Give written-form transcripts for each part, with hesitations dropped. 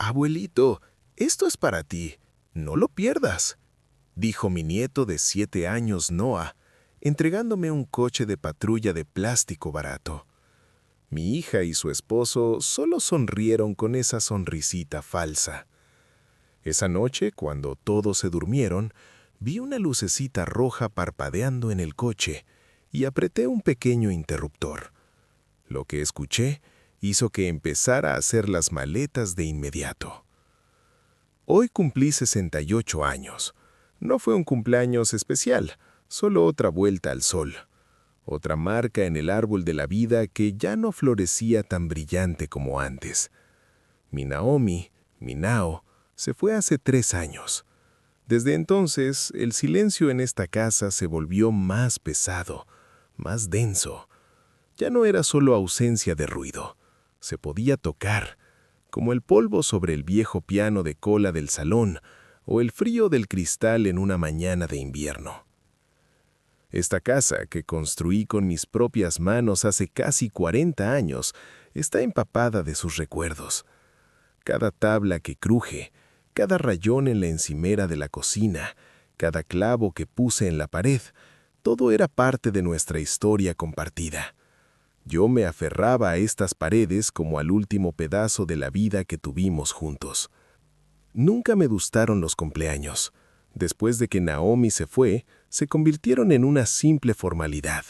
Abuelito, esto es para ti. No lo pierdas, dijo mi nieto de 7 años, Noah, entregándome un coche de patrulla de plástico barato. Mi hija y su esposo solo sonrieron con esa sonrisita falsa. Esa noche, cuando todos se durmieron, vi una lucecita roja parpadeando en el coche y apreté un pequeño interruptor. Lo que escuché hizo que empezara a hacer las maletas de inmediato. Hoy cumplí 68 años. No fue un cumpleaños especial, solo otra vuelta al sol. Otra marca en el árbol de la vida que ya no florecía tan brillante como antes. Mi Naomi, mi Nao, se fue hace 3 años. Desde entonces, el silencio en esta casa se volvió más pesado, más denso. Ya no era solo ausencia de ruido. Se podía tocar, como el polvo sobre el viejo piano de cola del salón o el frío del cristal en una mañana de invierno. Esta casa, que construí con mis propias manos hace casi 40 años, está empapada de sus recuerdos. Cada tabla que cruje, cada rayón en la encimera de la cocina, cada clavo que puse en la pared, todo era parte de nuestra historia compartida. Yo me aferraba a estas paredes como al último pedazo de la vida que tuvimos juntos. Nunca me gustaron los cumpleaños. Después de que Naomi se fue, se convirtieron en una simple formalidad,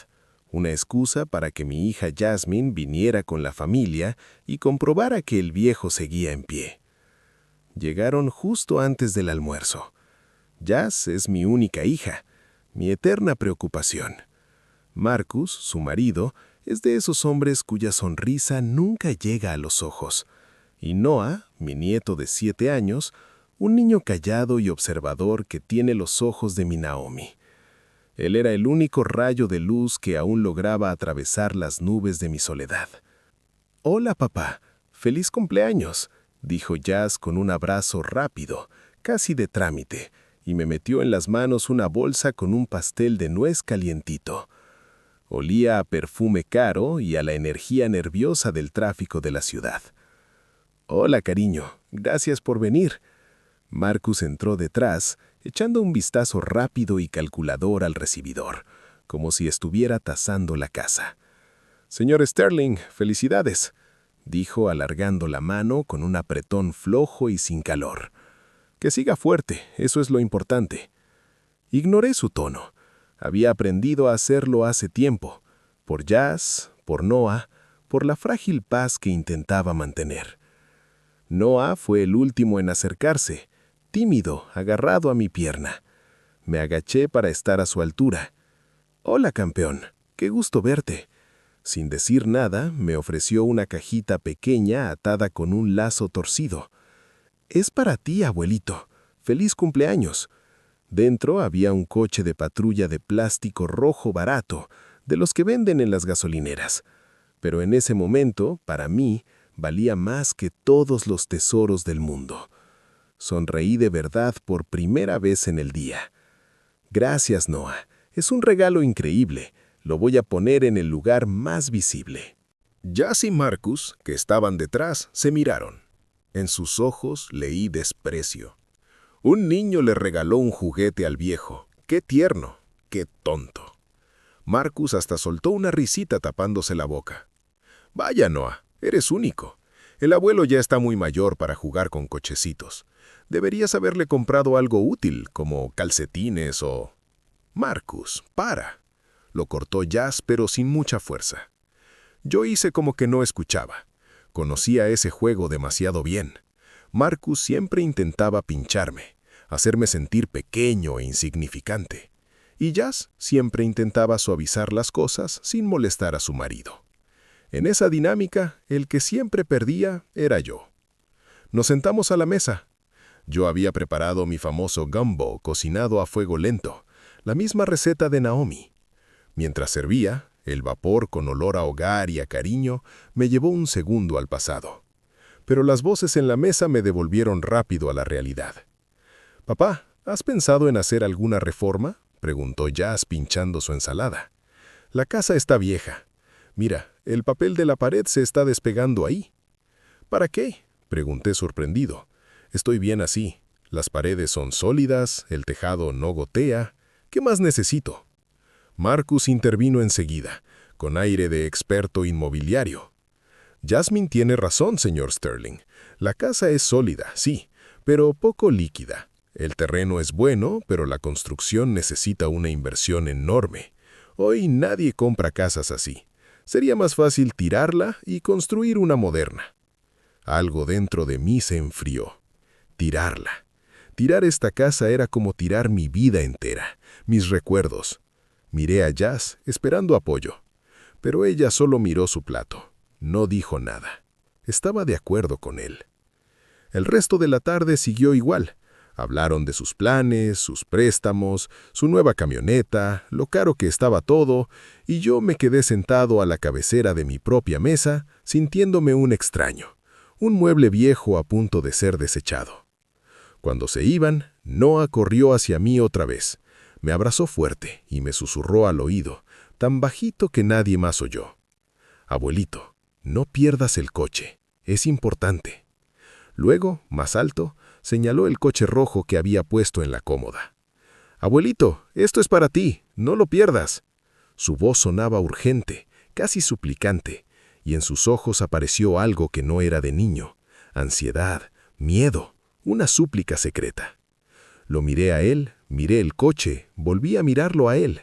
una excusa para que mi hija Jasmine viniera con la familia y comprobara que el viejo seguía en pie. Llegaron justo antes del almuerzo. Jas es mi única hija, mi eterna preocupación. Marcus, su marido, es de esos hombres cuya sonrisa nunca llega a los ojos. Y Noah, mi nieto de 7 años, un niño callado y observador que tiene los ojos de mi Naomi. Él era el único rayo de luz que aún lograba atravesar las nubes de mi soledad. «Hola, papá. ¡Feliz cumpleaños!», dijo Jas con un abrazo rápido, casi de trámite, y me metió en las manos una bolsa con un pastel de nuez calientito. Olía a perfume caro y a la energía nerviosa del tráfico de la ciudad. «Hola, cariño. Gracias por venir». Marcus entró detrás, echando un vistazo rápido y calculador al recibidor, como si estuviera tasando la casa. «Señor Sterling, felicidades», dijo alargando la mano con un apretón flojo y sin calor. «Que siga fuerte, eso es lo importante». Ignoré su tono. Había aprendido a hacerlo hace tiempo, por Jas, por Noah, por la frágil paz que intentaba mantener. Noah fue el último en acercarse, tímido, agarrado a mi pierna. Me agaché para estar a su altura. «Hola, campeón. Qué gusto verte». Sin decir nada, me ofreció una cajita pequeña atada con un lazo torcido. «Es para ti, abuelito. Feliz cumpleaños». Dentro había un coche de patrulla de plástico rojo barato, de los que venden en las gasolineras. Pero en ese momento, para mí, valía más que todos los tesoros del mundo. Sonreí de verdad por primera vez en el día. «Gracias, Noah. Es un regalo increíble. Lo voy a poner en el lugar más visible». Jas y Marcus, que estaban detrás, se miraron. En sus ojos leí desprecio. Un niño le regaló un juguete al viejo. ¡Qué tierno! ¡Qué tonto! Marcus hasta soltó una risita tapándose la boca. «Vaya, Noah, eres único. El abuelo ya está muy mayor para jugar con cochecitos. Deberías haberle comprado algo útil, como calcetines o...». «Marcus, para». Lo cortó Jas, pero sin mucha fuerza. Yo hice como que no escuchaba. Conocía ese juego demasiado bien. Marcus siempre intentaba pincharme, hacerme sentir pequeño e insignificante. Y Jas siempre intentaba suavizar las cosas sin molestar a su marido. En esa dinámica, el que siempre perdía era yo. Nos sentamos a la mesa. Yo había preparado mi famoso gumbo cocinado a fuego lento, la misma receta de Naomi. Mientras servía, el vapor con olor a hogar y a cariño me llevó un segundo al pasado. Pero las voces en la mesa me devolvieron rápido a la realidad. «Papá, ¿has pensado en hacer alguna reforma?», preguntó Jas pinchando su ensalada. «La casa está vieja. Mira, el papel de la pared se está despegando ahí». «¿Para qué?», Pregunté sorprendido. Estoy bien así. Las paredes son sólidas, el tejado no gotea. ¿Qué más necesito? Marcus intervino enseguida, con aire de experto inmobiliario. Jasmine tiene razón, señor Sterling. La casa es sólida, sí, pero poco líquida. El terreno es bueno, pero la construcción necesita una inversión enorme. Hoy nadie compra casas así. Sería más fácil tirarla y construir una moderna. Algo dentro de mí se enfrió. Tirarla. Tirar esta casa era como tirar mi vida entera, mis recuerdos. Miré a Jazz, esperando apoyo. Pero ella solo miró su plato. No dijo nada. Estaba de acuerdo con él. El resto de la tarde siguió igual. Hablaron de sus planes, sus préstamos, su nueva camioneta, lo caro que estaba todo, y yo me quedé sentado a la cabecera de mi propia mesa, sintiéndome un extraño, un mueble viejo a punto de ser desechado. Cuando se iban, Noah corrió hacia mí otra vez. Me abrazó fuerte y me susurró al oído, tan bajito que nadie más oyó. «Abuelito, no pierdas el coche, es importante». Luego, más alto, señaló el coche rojo que había puesto en la cómoda. «Abuelito, esto es para ti, no lo pierdas». Su voz sonaba urgente, casi suplicante, y en sus ojos apareció algo que no era de niño: ansiedad, miedo, una súplica secreta. Lo miré a él, miré el coche, volví a mirarlo a él.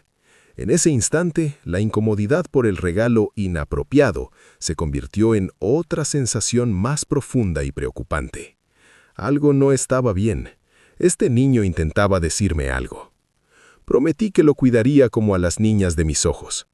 En ese instante, la incomodidad por el regalo inapropiado se convirtió en otra sensación más profunda y preocupante. Algo no estaba bien. Este niño intentaba decirme algo. Prometí que lo cuidaría como a las niñas de mis ojos.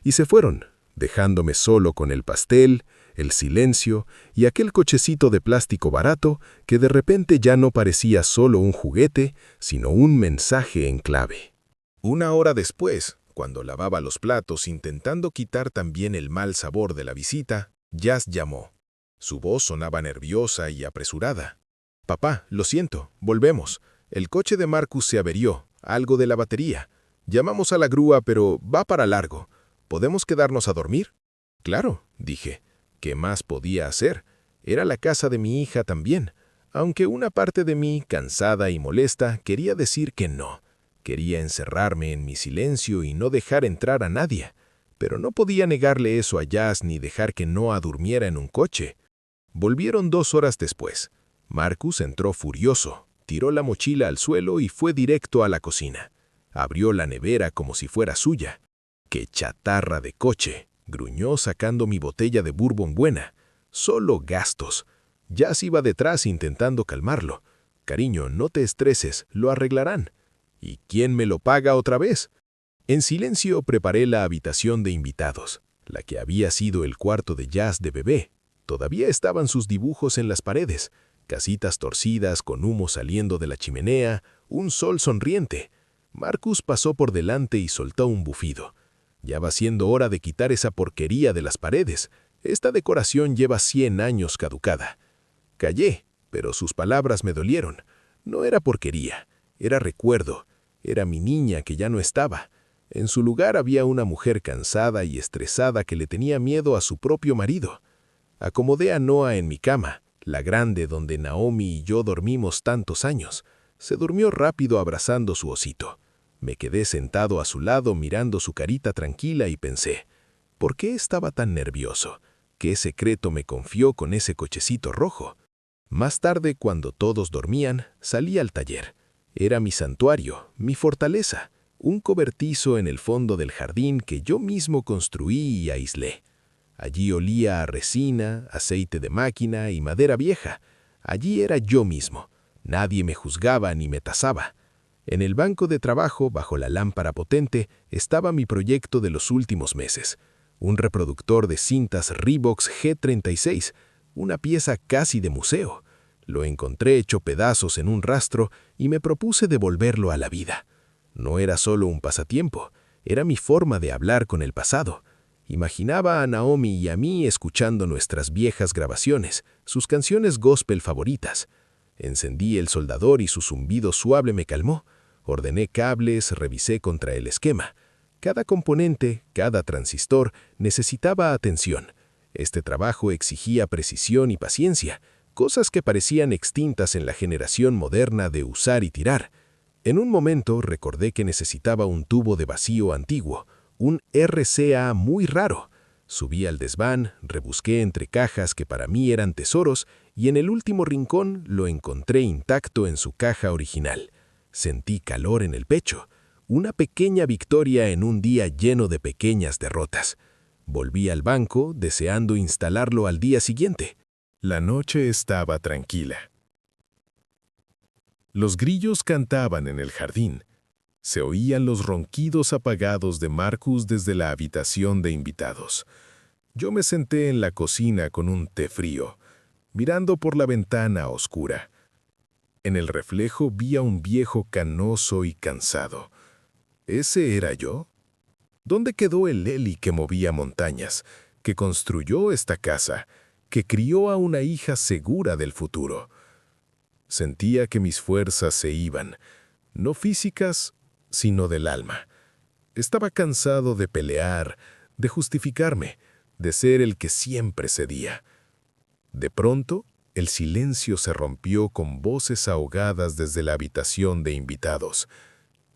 Y se fueron, dejándome solo con el pastel, el silencio y aquel cochecito de plástico barato que de repente ya no parecía solo un juguete, sino un mensaje en clave. Una hora después, cuando lavaba los platos intentando quitar también el mal sabor de la visita, Jazz llamó. Su voz sonaba nerviosa y apresurada. «Papá, lo siento, volvemos. El coche de Marcus se averió, algo de la batería. Llamamos a la grúa, pero va para largo. ¿Podemos quedarnos a dormir?» «Claro», dije. ¿Qué más podía hacer? Era la casa de mi hija también, aunque una parte de mí, cansada y molesta, quería decir que no. Quería encerrarme en mi silencio y no dejar entrar a nadie, pero no podía negarle eso a Jazz ni dejar que Noah durmiera en un coche. Volvieron 2 horas después. Marcus entró furioso, tiró la mochila al suelo y fue directo a la cocina. Abrió la nevera como si fuera suya. ¡Qué chatarra de coche!, gruñó sacando mi botella de bourbon buena. Solo gastos. Jazz iba detrás intentando calmarlo. «Cariño, no te estreses, lo arreglarán». «¿Y quién me lo paga otra vez?» En silencio preparé la habitación de invitados, la que había sido el cuarto de Jazz de bebé. Todavía estaban sus dibujos en las paredes, casitas torcidas con humo saliendo de la chimenea, un sol sonriente. Marcus pasó por delante y soltó un bufido. «Ya va siendo hora de quitar esa porquería de las paredes. Esta decoración lleva 100 años caducada». Callé, pero sus palabras me dolieron. No era porquería, era recuerdo. Era mi niña que ya no estaba. En su lugar había una mujer cansada y estresada que le tenía miedo a su propio marido. Acomodé a Noah en mi cama, la grande donde Naomi y yo dormimos tantos años. Se durmió rápido abrazando su osito. Me quedé sentado a su lado mirando su carita tranquila y pensé, ¿por qué estaba tan nervioso? ¿Qué secreto me confió con ese cochecito rojo? Más tarde, cuando todos dormían, salí al taller. Era mi santuario, mi fortaleza, un cobertizo en el fondo del jardín que yo mismo construí y aislé. Allí olía a resina, aceite de máquina y madera vieja. Allí era yo mismo. Nadie me juzgaba ni me tasaba. En el banco de trabajo, bajo la lámpara potente, estaba mi proyecto de los últimos meses. Un reproductor de cintas Reeboks G36, una pieza casi de museo. Lo encontré hecho pedazos en un rastro y me propuse devolverlo a la vida. No era solo un pasatiempo, era mi forma de hablar con el pasado. Imaginaba a Naomi y a mí escuchando nuestras viejas grabaciones, sus canciones gospel favoritas. Encendí el soldador y su zumbido suave me calmó. Ordené cables, revisé contra el esquema. Cada componente, cada transistor necesitaba atención. Este trabajo exigía precisión y paciencia, cosas que parecían extintas en la generación moderna de usar y tirar. En un momento recordé que necesitaba un tubo de vacío antiguo, un RCA muy raro. Subí al desván, rebusqué entre cajas que para mí eran tesoros y en el último rincón lo encontré intacto en su caja original. Sentí calor en el pecho, una pequeña victoria en un día lleno de pequeñas derrotas. Volví al banco deseando instalarlo al día siguiente. La noche estaba tranquila. Los grillos cantaban en el jardín. Se oían los ronquidos apagados de Marcus desde la habitación de invitados. Yo me senté en la cocina con un té frío, mirando por la ventana oscura. En el reflejo vi a un viejo canoso y cansado. ¿Ese era yo? ¿Dónde quedó el Eli que movía montañas, que construyó esta casa, que crió a una hija segura del futuro? Sentía que mis fuerzas se iban, no físicas, sino del alma. Estaba cansado de pelear, de justificarme, de ser el que siempre cedía. De pronto, el silencio se rompió con voces ahogadas desde la habitación de invitados.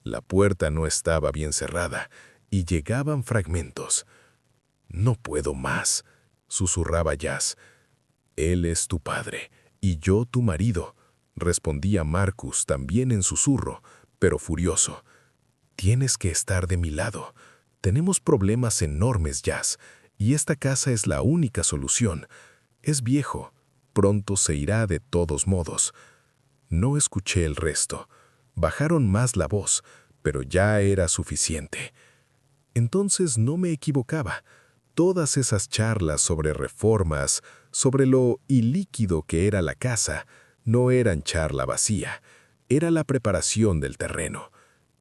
La puerta no estaba bien cerrada y llegaban fragmentos. «No puedo más», susurraba Jazz. «Él es tu padre y yo tu marido», respondía Marcus también en susurro, pero furioso. «Tienes que estar de mi lado. Tenemos problemas enormes, Jazz, y esta casa es la única solución. Es viejo, pronto se irá de todos modos». No escuché el resto. Bajaron más la voz, pero ya era suficiente. Entonces no me equivocaba. Todas esas charlas sobre reformas, sobre lo ilíquido que era la casa, no eran charla vacía. Era la preparación del terreno.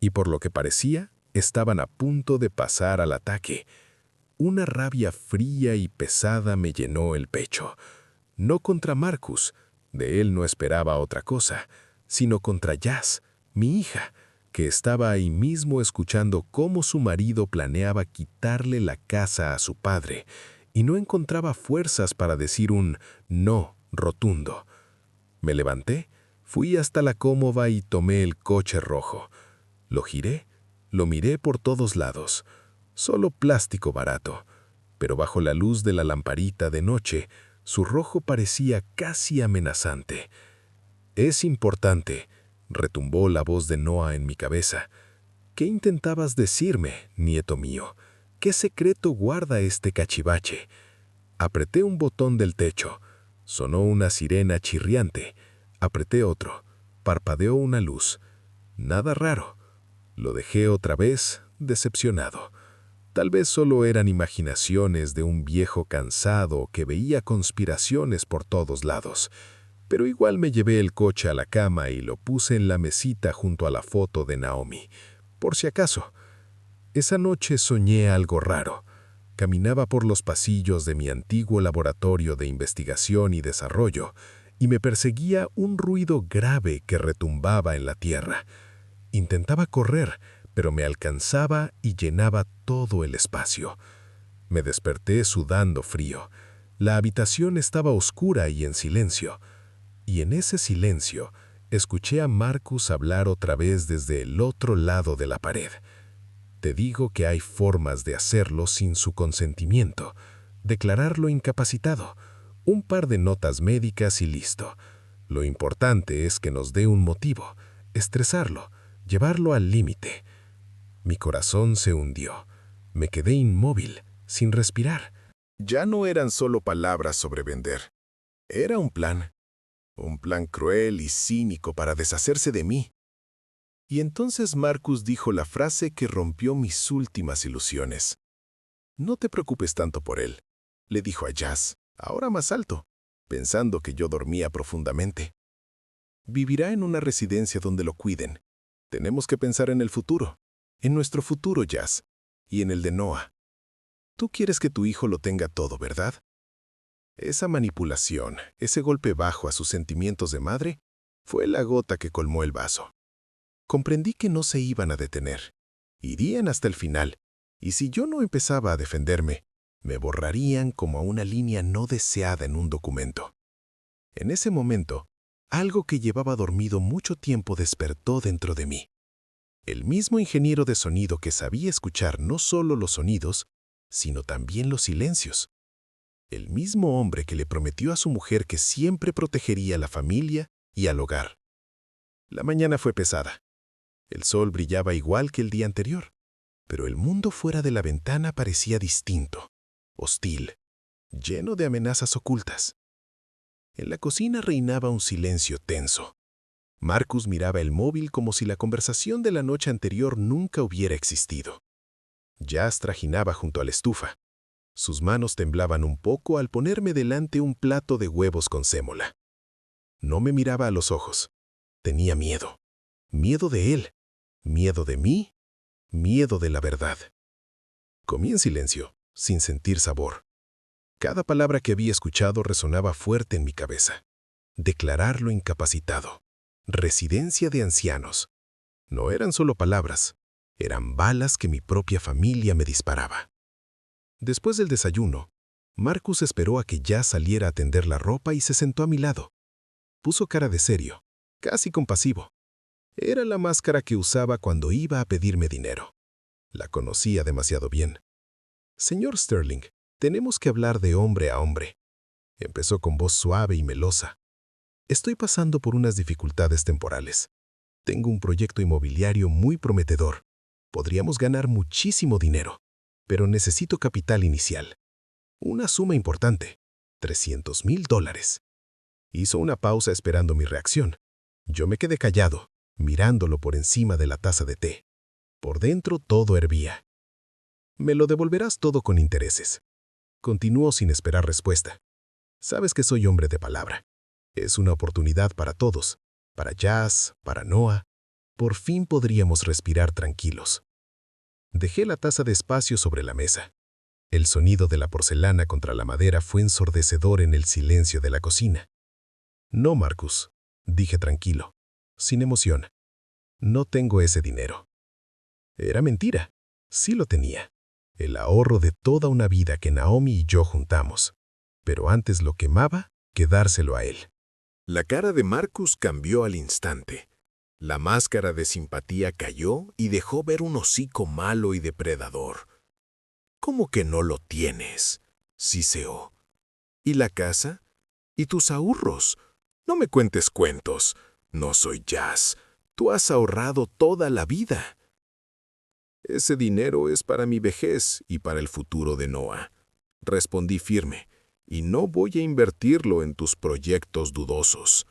Y por lo que parecía, estaban a punto de pasar al ataque. Una rabia fría y pesada me llenó el pecho. No contra Marcus, de él no esperaba otra cosa, sino contra Jazz, mi hija, que estaba ahí mismo escuchando cómo su marido planeaba quitarle la casa a su padre, y no encontraba fuerzas para decir un no rotundo. Me levanté, fui hasta la cómoda y tomé el coche rojo. Lo giré, lo miré por todos lados. Solo plástico barato, pero bajo la luz de la lamparita de noche, su rojo parecía casi amenazante. «Es importante», retumbó la voz de Noah en mi cabeza. «¿Qué intentabas decirme, nieto mío? ¿Qué secreto guarda este cachivache?» Apreté un botón del techo. Sonó una sirena chirriante. Apreté otro. Parpadeó una luz. Nada raro. Lo dejé otra vez, decepcionado. Tal vez solo eran imaginaciones de un viejo cansado que veía conspiraciones por todos lados. Pero igual me llevé el coche a la cama y lo puse en la mesita junto a la foto de Naomi. Por si acaso. Esa noche soñé algo raro. Caminaba por los pasillos de mi antiguo laboratorio de investigación y desarrollo y me perseguía un ruido grave que retumbaba en la tierra. Intentaba correr, pero me alcanzaba y llenaba todo el espacio. Me desperté sudando frío. La habitación estaba oscura y en silencio. Y en ese silencio, escuché a Marcus hablar otra vez desde el otro lado de la pared. «Te digo que hay formas de hacerlo sin su consentimiento. Declararlo incapacitado. Un par de notas médicas y listo. Lo importante es que nos dé un motivo. Estresarlo. Llevarlo al límite». Mi corazón se hundió. Me quedé inmóvil, sin respirar. Ya no eran solo palabras sobre vender. Era un plan cruel y cínico para deshacerse de mí. Y entonces Marcus dijo la frase que rompió mis últimas ilusiones. «No te preocupes tanto por él», le dijo a Jazz, ahora más alto, pensando que yo dormía profundamente. «Vivirá en una residencia donde lo cuiden. Tenemos que pensar en el futuro, en nuestro futuro, Jazz, y en el de Noah. Tú quieres que tu hijo lo tenga todo, ¿verdad?» Esa manipulación, ese golpe bajo a sus sentimientos de madre, fue la gota que colmó el vaso. Comprendí que no se iban a detener. Irían hasta el final, y si yo no empezaba a defenderme, me borrarían como a una línea no deseada en un documento. En ese momento, algo que llevaba dormido mucho tiempo despertó dentro de mí. El mismo ingeniero de sonido que sabía escuchar no solo los sonidos, sino también los silencios. El mismo hombre que le prometió a su mujer que siempre protegería a la familia y al hogar. La mañana fue pesada. El sol brillaba igual que el día anterior, pero el mundo fuera de la ventana parecía distinto, hostil, lleno de amenazas ocultas. En la cocina reinaba un silencio tenso. Marcus miraba el móvil como si la conversación de la noche anterior nunca hubiera existido. Jazz trajinaba junto a la estufa. Sus manos temblaban un poco al ponerme delante un plato de huevos con sémola. No me miraba a los ojos. Tenía miedo. Miedo de él. Miedo de mí. Miedo de la verdad. Comí en silencio, sin sentir sabor. Cada palabra que había escuchado resonaba fuerte en mi cabeza. Declararlo incapacitado. Residencia de ancianos. No eran solo palabras, eran balas que mi propia familia me disparaba. Después del desayuno, Marcus esperó a que Jazz saliera a tender la ropa y se sentó a mi lado. Puso cara de serio, casi compasivo. Era la máscara que usaba cuando iba a pedirme dinero. La conocía demasiado bien. «Señor Sterling, tenemos que hablar de hombre a hombre», empezó con voz suave y melosa. «Estoy pasando por unas dificultades temporales. Tengo un proyecto inmobiliario muy prometedor. Podríamos ganar muchísimo dinero, pero necesito capital inicial. Una suma importante, $300,000. Hizo una pausa esperando mi reacción. Yo me quedé callado, mirándolo por encima de la taza de té. Por dentro todo hervía. «Me lo devolverás todo con intereses». Continuó sin esperar respuesta. «Sabes que soy hombre de palabra. Es una oportunidad para todos, para Jazz, para Noah. Por fin podríamos respirar tranquilos». Dejé la taza despacio sobre la mesa. El sonido de la porcelana contra la madera fue ensordecedor en el silencio de la cocina. «No, Marcus», dije tranquilo, sin emoción. «No tengo ese dinero». Era mentira. Sí lo tenía. El ahorro de toda una vida que Naomi y yo juntamos. Pero antes lo quemaba que dárselo a él. La cara de Marcus cambió al instante. La máscara de simpatía cayó y dejó ver un hocico malo y depredador. «¿Cómo que no lo tienes?», siseó. «¿Y la casa? ¿Y tus ahorros? No me cuentes cuentos. No soy Jazz. Tú has ahorrado toda la vida». «Ese dinero es para mi vejez y para el futuro de Noah», respondí firme, «y no voy a invertirlo en tus proyectos dudosos».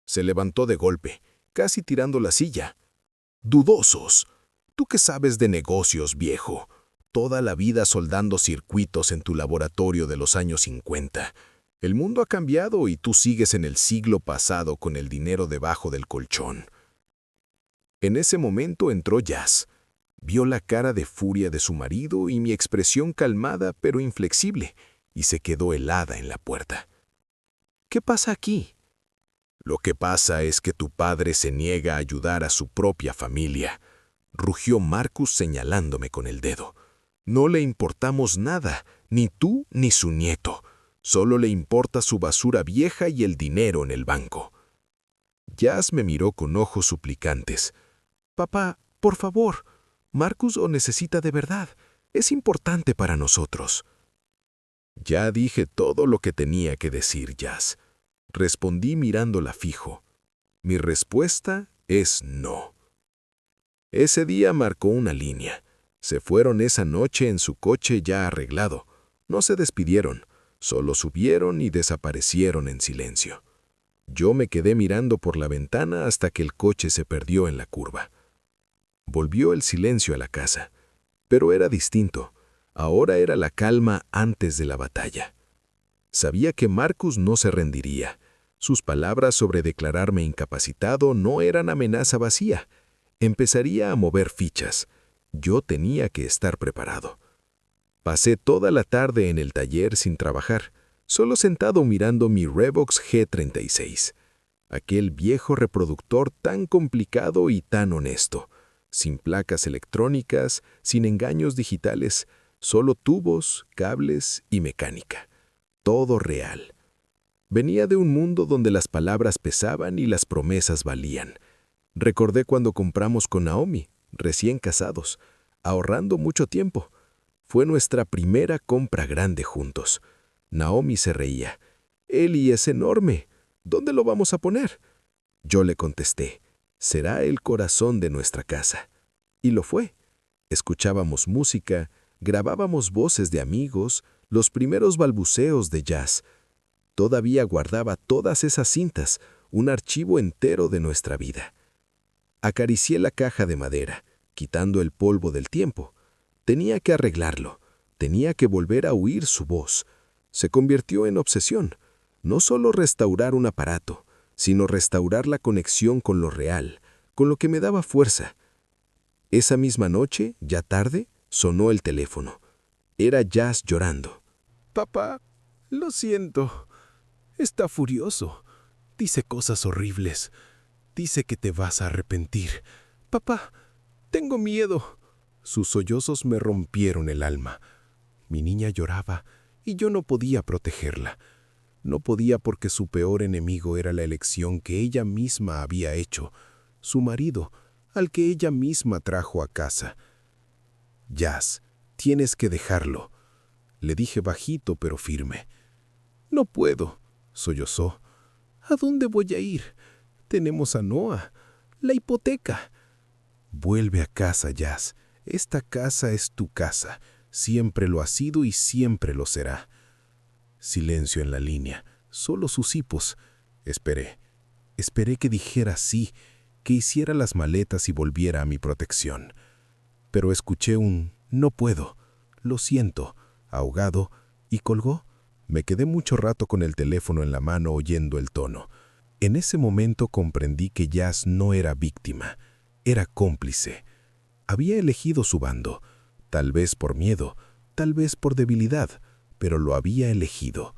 Se levantó de golpe, casi tirando la silla. «¿Dudosos? ¿Tú qué sabes de negocios, viejo? Toda la vida soldando circuitos en tu laboratorio de los años 50. El mundo ha cambiado y tú sigues en el siglo pasado con el dinero debajo del colchón». En ese momento entró Jazz. Vio la cara de furia de su marido y mi expresión calmada pero inflexible, y se quedó helada en la puerta. «¿Qué pasa aquí?» «Lo que pasa es que tu padre se niega a ayudar a su propia familia», rugió Marcus señalándome con el dedo. «No le importamos nada, ni tú ni su nieto. Solo le importa su basura vieja y el dinero en el banco». Jazz me miró con ojos suplicantes. «Papá, por favor, Marcus lo necesita de verdad. Es importante para nosotros». «Ya dije todo lo que tenía que decir, Jazz», respondí mirándola fijo. «Mi respuesta es no». Ese día marcó una línea. Se fueron esa noche en su coche ya arreglado. No se despidieron, solo subieron y desaparecieron en silencio. Yo me quedé mirando por la ventana hasta que el coche se perdió en la curva. Volvió el silencio a la casa, pero era distinto. Ahora era la calma antes de la batalla. Sabía que Marcus no se rendiría. Sus palabras sobre declararme incapacitado no eran amenaza vacía. Empezaría a mover fichas. Yo tenía que estar preparado. Pasé toda la tarde en el taller sin trabajar, solo sentado mirando mi Revox G36. Aquel viejo reproductor tan complicado y tan honesto. Sin placas electrónicas, sin engaños digitales, solo tubos, cables y mecánica. Todo real. Venía de un mundo donde las palabras pesaban y las promesas valían. Recordé cuando compramos con Naomi, recién casados, ahorrando mucho tiempo. Fue nuestra primera compra grande juntos. Naomi se reía. «Eli es enorme. ¿Dónde lo vamos a poner?». Yo le contesté, «Será el corazón de nuestra casa». Y lo fue. Escuchábamos música, grabábamos voces de amigos, los primeros balbuceos de jazz. Todavía guardaba todas esas cintas, un archivo entero de nuestra vida. Acaricié la caja de madera, quitando el polvo del tiempo. Tenía que arreglarlo, tenía que volver a oír su voz. Se convirtió en obsesión. No solo restaurar un aparato, sino restaurar la conexión con lo real, con lo que me daba fuerza. Esa misma noche, ya tarde, sonó el teléfono. Era Jazz llorando. «Papá, lo siento. Está furioso. Dice cosas horribles. Dice que te vas a arrepentir. Papá, tengo miedo». Sus sollozos me rompieron el alma. Mi niña lloraba y yo no podía protegerla. No podía porque su peor enemigo era la elección que ella misma había hecho, su marido, al que ella misma trajo a casa. «Jazz, tienes que dejarlo», le dije bajito pero firme. «No puedo», sollozó. «¿A dónde voy a ir? Tenemos a Noah, la hipoteca». «Vuelve a casa, Jazz. Esta casa es tu casa. Siempre lo ha sido y siempre lo será». Silencio en la línea, solo sus hipos. Esperé que dijera sí, que hiciera las maletas y volviera a mi protección. Pero escuché un «no puedo, lo siento», ahogado, y colgó. Me quedé mucho rato con el teléfono en la mano oyendo el tono. En ese momento comprendí que Jazz no era víctima, era cómplice. Había elegido su bando, tal vez por miedo, tal vez por debilidad, pero lo había elegido.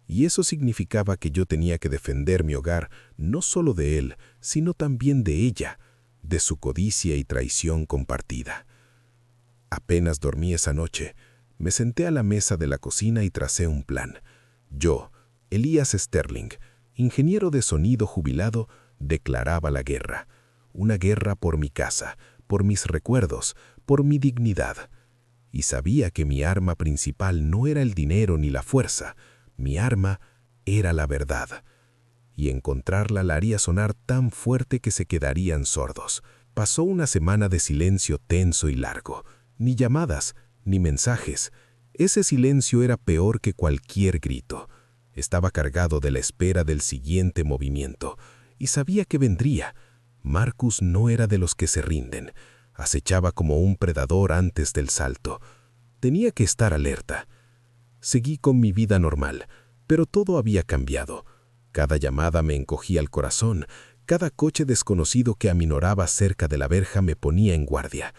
Y eso significaba que yo tenía que defender mi hogar no solo de él, sino también de ella, de su codicia y traición compartida. Apenas dormí esa noche, me senté a la mesa de la cocina y tracé un plan. Yo, Elías Sterling, ingeniero de sonido jubilado, declaraba la guerra. Una guerra por mi casa, por mis recuerdos, por mi dignidad. Y sabía que mi arma principal no era el dinero ni la fuerza. Mi arma era la verdad. Y encontrarla la haría sonar tan fuerte que se quedarían sordos. Pasó una semana de silencio tenso y largo. Ni llamadas, ni mensajes. Ese silencio era peor que cualquier grito. Estaba cargado de la espera del siguiente movimiento. Y sabía que vendría. Marcus no era de los que se rinden. Acechaba como un predador antes del salto. Tenía que estar alerta. Seguí con mi vida normal, pero todo había cambiado. Cada llamada me encogía el corazón. Cada coche desconocido que aminoraba cerca de la verja me ponía en guardia.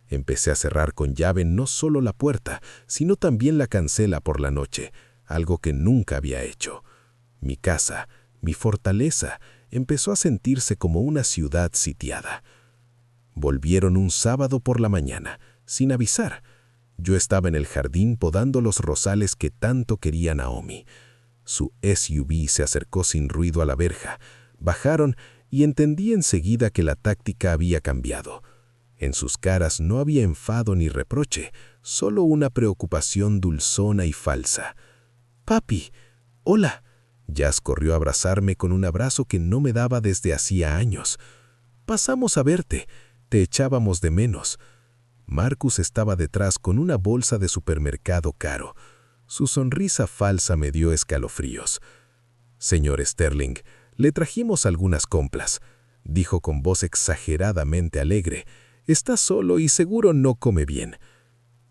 Empecé a cerrar con llave no solo la puerta, sino también la cancela por la noche, algo que nunca había hecho. Mi casa, mi fortaleza, empezó a sentirse como una ciudad sitiada. Volvieron un sábado por la mañana, sin avisar. Yo estaba en el jardín podando los rosales que tanto quería Naomi. Su SUV se acercó sin ruido a la verja. Bajaron y entendí enseguida que la táctica había cambiado. En sus caras no había enfado ni reproche, solo una preocupación dulzona y falsa. «Papi, hola». Jazz corrió a abrazarme con un abrazo que no me daba desde hacía años. «Pasamos a verte, te echábamos de menos». Marcus estaba detrás con una bolsa de supermercado caro. Su sonrisa falsa me dio escalofríos. «Señor Sterling, le trajimos algunas compras», dijo con voz exageradamente alegre. «Está solo y seguro no come bien».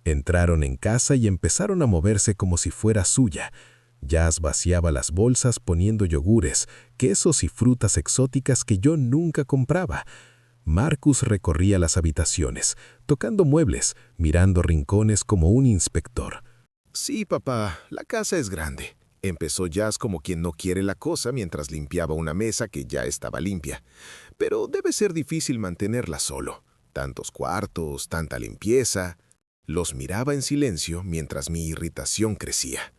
Entraron en casa y empezaron a moverse como si fuera suya. Jazz vaciaba las bolsas poniendo yogures, quesos y frutas exóticas que yo nunca compraba. Marcus recorría las habitaciones, tocando muebles, mirando rincones como un inspector. «Sí, papá, la casa es grande», empezó Jazz como quien no quiere la cosa mientras limpiaba una mesa que ya estaba limpia. «Pero debe ser difícil mantenerla solo. Tantos cuartos, tanta limpieza». Los miraba en silencio mientras mi irritación crecía.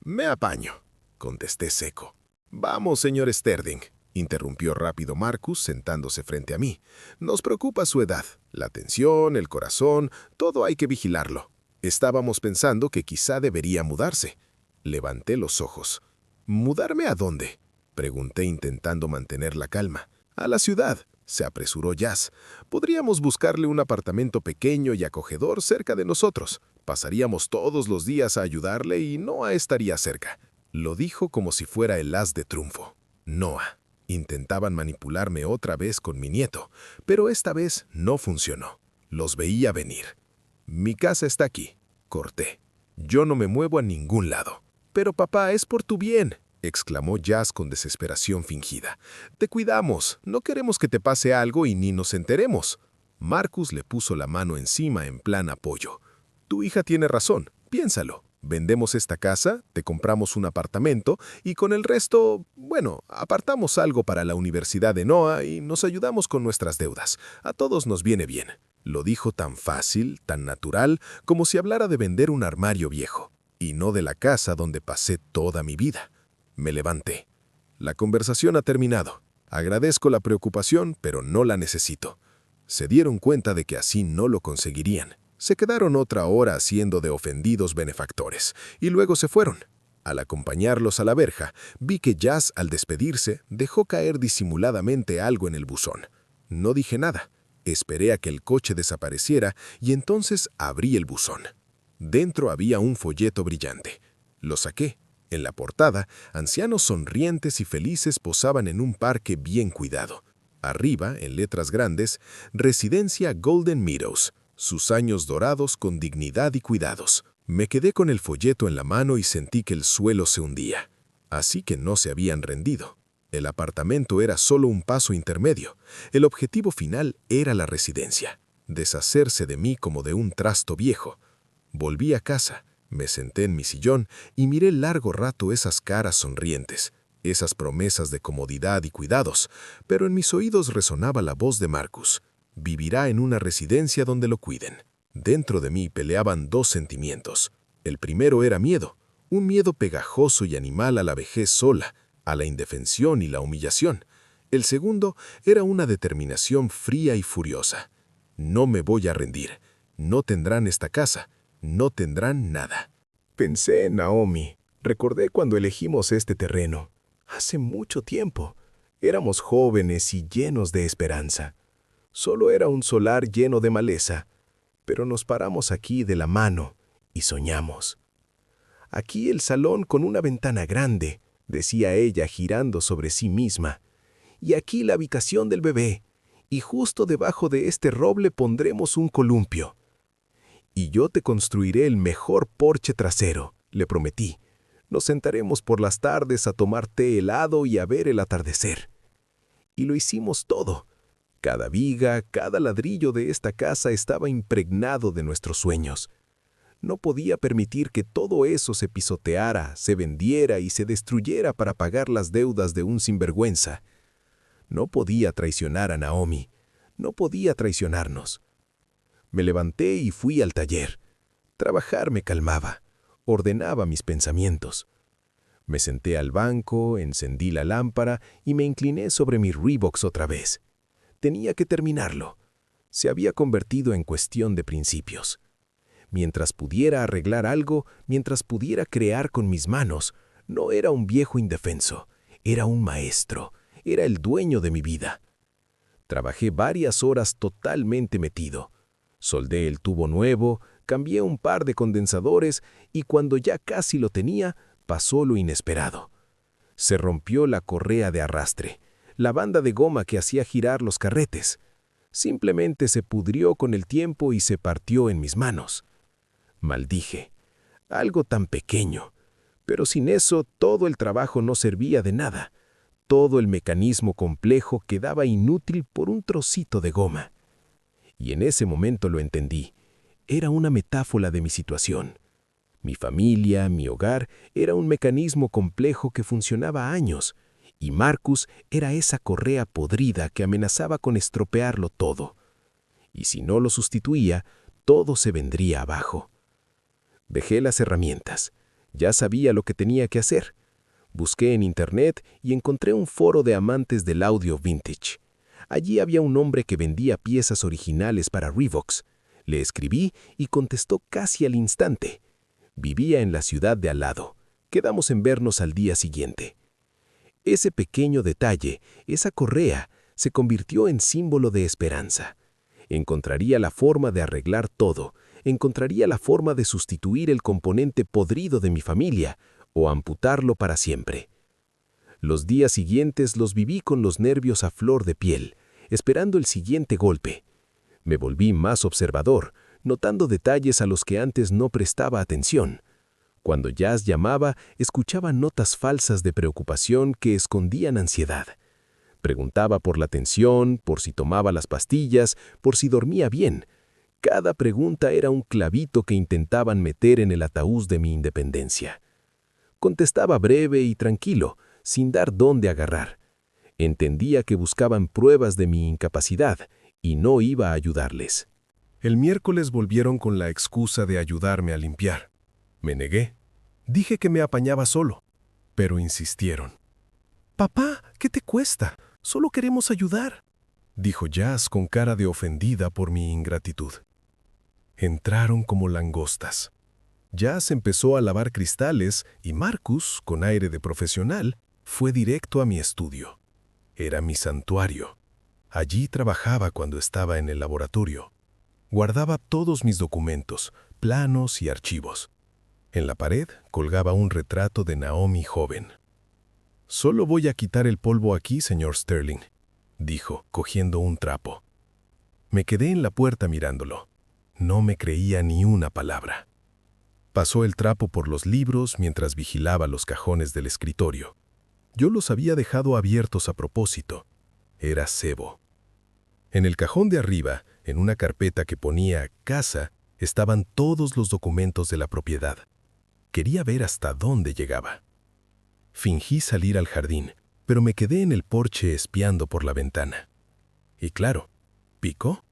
«Me apaño», contesté seco. Vamos, señor Sterding, interrumpió rápido Marcus sentándose frente a mí. Nos preocupa su edad, la tensión, el corazón, todo hay que vigilarlo. Estábamos pensando que quizá debería mudarse. Levanté los ojos. ¿Mudarme a dónde?, pregunté intentando mantener la calma. A la ciudad, se apresuró Jazz. Podríamos buscarle un apartamento pequeño y acogedor cerca de nosotros. Pasaríamos todos los días a ayudarle y Noah estaría cerca. Lo dijo como si fuera el as de triunfo. Noah. Intentaban manipularme otra vez con mi nieto, pero esta vez no funcionó. Los veía venir. Mi casa está aquí. Corté. Yo no me muevo a ningún lado. Pero papá, es por tu bien, exclamó Jazz con desesperación fingida. Te cuidamos, no queremos que te pase algo y ni nos enteremos. Marcus le puso la mano encima en plan apoyo. Tu hija tiene razón, piénsalo. Vendemos esta casa, te compramos un apartamento y con el resto, bueno, apartamos algo para la universidad de Noah y nos ayudamos con nuestras deudas. A todos nos viene bien. Lo dijo tan fácil, tan natural, como si hablara de vender un armario viejo, y no de la casa donde pasé toda mi vida. Me levanté. La conversación ha terminado. Agradezco la preocupación, pero no la necesito. Se dieron cuenta de que así no lo conseguirían. Se quedaron otra hora haciendo de ofendidos benefactores, y luego se fueron. Al acompañarlos a la verja, vi que Jazz, al despedirse, dejó caer disimuladamente algo en el buzón. No dije nada. Esperé a que el coche desapareciera y entonces abrí el buzón. Dentro había un folleto brillante. Lo saqué. En la portada, ancianos sonrientes y felices posaban en un parque bien cuidado. Arriba, en letras grandes, Residencia Golden Meadows, sus años dorados con dignidad y cuidados. Me quedé con el folleto en la mano y sentí que el suelo se hundía. Así que no se habían rendido. El apartamento era solo un paso intermedio. El objetivo final era la residencia. Deshacerse de mí como de un trasto viejo. Volví a casa, me senté en mi sillón y miré largo rato esas caras sonrientes, esas promesas de comodidad y cuidados, pero en mis oídos resonaba la voz de Marcus. Vivirá en una residencia donde lo cuiden. Dentro de mí peleaban dos sentimientos. El primero era miedo, un miedo pegajoso y animal a la vejez sola, a la indefensión y la humillación. El segundo era una determinación fría y furiosa. No me voy a rendir. No tendrán esta casa. No tendrán nada. Pensé en Naomi. Recordé cuando elegimos este terreno. Hace mucho tiempo. Éramos jóvenes y llenos de esperanza. Solo era un solar lleno de maleza, pero nos paramos aquí de la mano y soñamos. Aquí el salón con una ventana grande, decía ella girando sobre sí misma. Y aquí la habitación del bebé, y justo debajo de este roble pondremos un columpio. Y yo te construiré el mejor porche trasero, le prometí. Nos sentaremos por las tardes a tomar té helado y a ver el atardecer. Y lo hicimos todo. Cada viga, cada ladrillo de esta casa estaba impregnado de nuestros sueños. No podía permitir que todo eso se pisoteara, se vendiera y se destruyera para pagar las deudas de un sinvergüenza. No podía traicionar a Naomi. No podía traicionarnos. Me levanté y fui al taller. Trabajar me calmaba, ordenaba mis pensamientos. Me senté al banco, encendí la lámpara y me incliné sobre mi Reeboks otra vez. Tenía que terminarlo. Se había convertido en cuestión de principios. Mientras pudiera arreglar algo, mientras pudiera crear con mis manos, no era un viejo indefenso, era un maestro, era el dueño de mi vida. Trabajé varias horas totalmente metido. Soldé el tubo nuevo, cambié un par de condensadores y cuando ya casi lo tenía, pasó lo inesperado. Se rompió la correa de arrastre, la banda de goma que hacía girar los carretes. Simplemente se pudrió con el tiempo y se partió en mis manos. Maldije. Algo tan pequeño. Pero sin eso todo el trabajo no servía de nada. Todo el mecanismo complejo quedaba inútil por un trocito de goma. Y en ese momento lo entendí. Era una metáfora de mi situación. Mi familia, mi hogar, era un mecanismo complejo que funcionaba años, y Marcus era esa correa podrida que amenazaba con estropearlo todo. Y si no lo sustituía, todo se vendría abajo. Dejé las herramientas. Ya sabía lo que tenía que hacer. Busqué en internet y encontré un foro de amantes del audio vintage. Allí había un hombre que vendía piezas originales para Revox. Le escribí y contestó casi al instante. Vivía en la ciudad de al lado. Quedamos en vernos al día siguiente. Ese pequeño detalle, esa correa, se convirtió en símbolo de esperanza. Encontraría la forma de arreglar todo, encontraría la forma de sustituir el componente podrido de mi familia o amputarlo para siempre. Los días siguientes los viví con los nervios a flor de piel, esperando el siguiente golpe. Me volví más observador, notando detalles a los que antes no prestaba atención. Cuando Jazz llamaba, escuchaba notas falsas de preocupación que escondían ansiedad. Preguntaba por la tensión, por si tomaba las pastillas, por si dormía bien. Cada pregunta era un clavito que intentaban meter en el ataúd de mi independencia. Contestaba breve y tranquilo, sin dar dónde agarrar. Entendía que buscaban pruebas de mi incapacidad y no iba a ayudarles. El miércoles volvieron con la excusa de ayudarme a limpiar. Me negué. Dije que me apañaba solo, pero insistieron. «Papá, ¿qué te cuesta? Solo queremos ayudar», dijo Jazz con cara de ofendida por mi ingratitud. Entraron como langostas. Jazz empezó a lavar cristales y Marcus, con aire de profesional, fue directo a mi estudio. Era mi santuario. Allí trabajaba cuando estaba en el laboratorio. Guardaba todos mis documentos, planos y archivos. En la pared colgaba un retrato de Naomi joven. «Solo voy a quitar el polvo aquí, señor Sterling», dijo, cogiendo un trapo. Me quedé en la puerta mirándolo. No me creía ni una palabra. Pasó el trapo por los libros mientras vigilaba los cajones del escritorio. Yo los había dejado abiertos a propósito. Era cebo. En el cajón de arriba, en una carpeta que ponía «Casa», estaban todos los documentos de la propiedad. Quería ver hasta dónde llegaba. Fingí salir al jardín, pero me quedé en el porche espiando por la ventana. Y claro, ¿picó?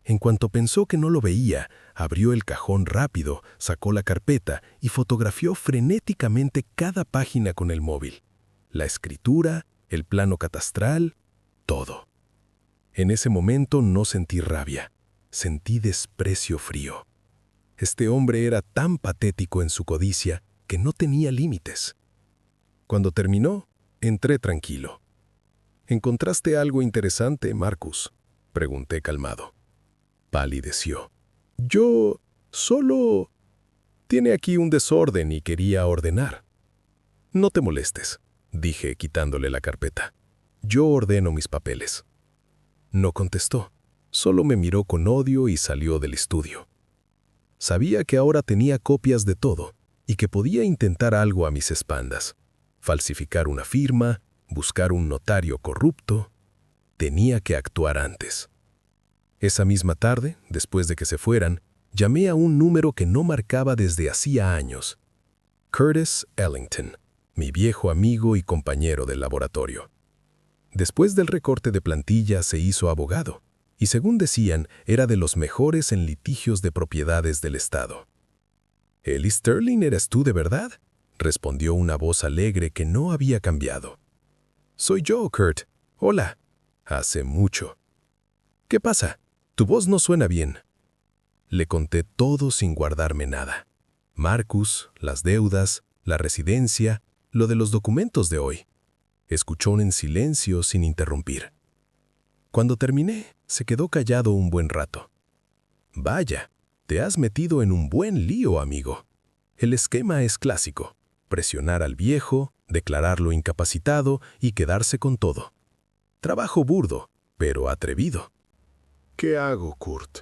En cuanto pensó que no lo veía, abrió el cajón rápido, sacó la carpeta y fotografió frenéticamente cada página con el móvil. La escritura, el plano catastral, todo. En ese momento no sentí rabia, sentí desprecio frío. Este hombre era tan patético en su codicia que no tenía límites. Cuando terminó, entré tranquilo. «¿Encontraste algo interesante, Marcus?», pregunté calmado. Palideció. «Yo solo... Tiene aquí un desorden y quería ordenar». «No te molestes», dije quitándole la carpeta. «Yo ordeno mis papeles». No contestó, solo me miró con odio y salió del estudio. Sabía que ahora tenía copias de todo y que podía intentar algo a mis espaldas. Falsificar una firma, buscar un notario corrupto. Tenía que actuar antes. Esa misma tarde, después de que se fueran, llamé a un número que no marcaba desde hacía años. Curtis Ellington, mi viejo amigo y compañero del laboratorio. Después del recorte de plantilla se hizo abogado, y según decían, era de los mejores en litigios de propiedades del Estado. «¿Ellie Sterling eres tú de verdad?», respondió una voz alegre que no había cambiado. «Soy yo, Kurt. Hola. Hace mucho». «¿Qué pasa? Tu voz no suena bien». Le conté todo sin guardarme nada. Marcus, las deudas, la residencia, lo de los documentos de hoy. Escuchó en silencio sin interrumpir. Cuando terminé, se quedó callado un buen rato. «Vaya, te has metido en un buen lío, amigo. El esquema es clásico. Presionar al viejo, declararlo incapacitado y quedarse con todo. Trabajo burdo, pero atrevido». «¿Qué hago, Kurt?»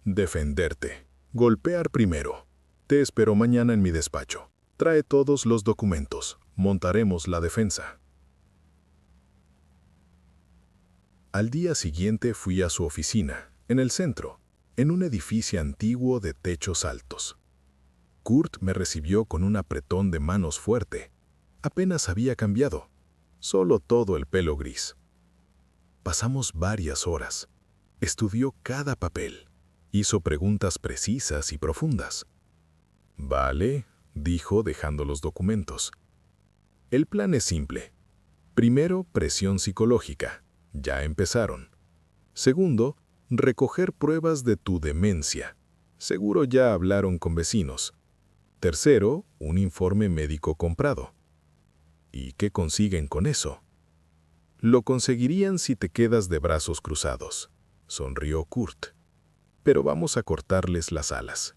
«Defenderte. Golpear primero. Te espero mañana en mi despacho. Trae todos los documentos. Montaremos la defensa». Al día siguiente fui a su oficina, en el centro, en un edificio antiguo de techos altos. Kurt me recibió con un apretón de manos fuerte. Apenas había cambiado, solo todo el pelo gris. Pasamos varias horas. Estudió cada papel. Hizo preguntas precisas y profundas. «Vale», dijo dejando los documentos. El plan es simple. Primero, presión psicológica. Ya empezaron. Segundo, recoger pruebas de tu demencia. Seguro ya hablaron con vecinos. Tercero, un informe médico comprado. ¿Y qué consiguen con eso? Lo conseguirían si te quedas de brazos cruzados, sonrió Kurt. Pero vamos a cortarles las alas.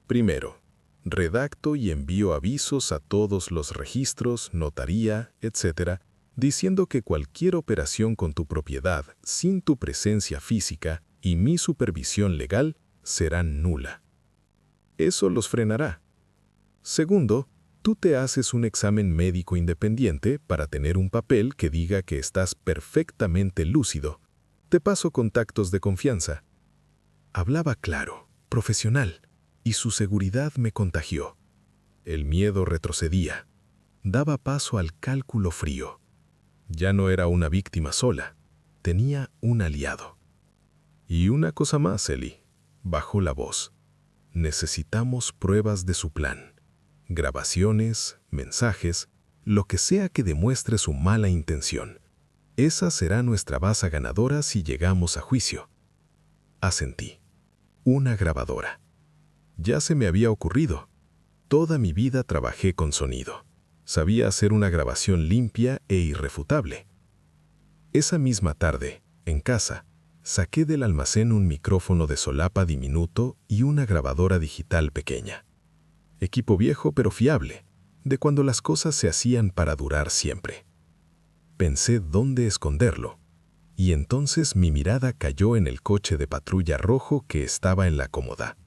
Primero, redacto y envío avisos a todos los registros, notaría, etc., diciendo que cualquier operación con tu propiedad sin tu presencia física y mi supervisión legal será nula. Eso los frenará. Segundo, tú te haces un examen médico independiente para tener un papel que diga que estás perfectamente lúcido. Te paso contactos de confianza. Hablaba claro, profesional, y su seguridad me contagió. El miedo retrocedía. Daba paso al cálculo frío. Ya no era una víctima sola, tenía un aliado. Y una cosa más, Eli, bajó la voz. Necesitamos pruebas de su plan. Grabaciones, mensajes, lo que sea que demuestre su mala intención. Esa será nuestra base ganadora si llegamos a juicio. Asentí. Una grabadora. Ya se me había ocurrido. Toda mi vida trabajé con sonido. Sabía hacer una grabación limpia e irrefutable. Esa misma tarde, en casa, saqué del almacén un micrófono de solapa diminuto y una grabadora digital pequeña. Equipo viejo pero fiable, de cuando las cosas se hacían para durar siempre. Pensé dónde esconderlo, y entonces mi mirada cayó en el coche de patrulla rojo que estaba en la cómoda.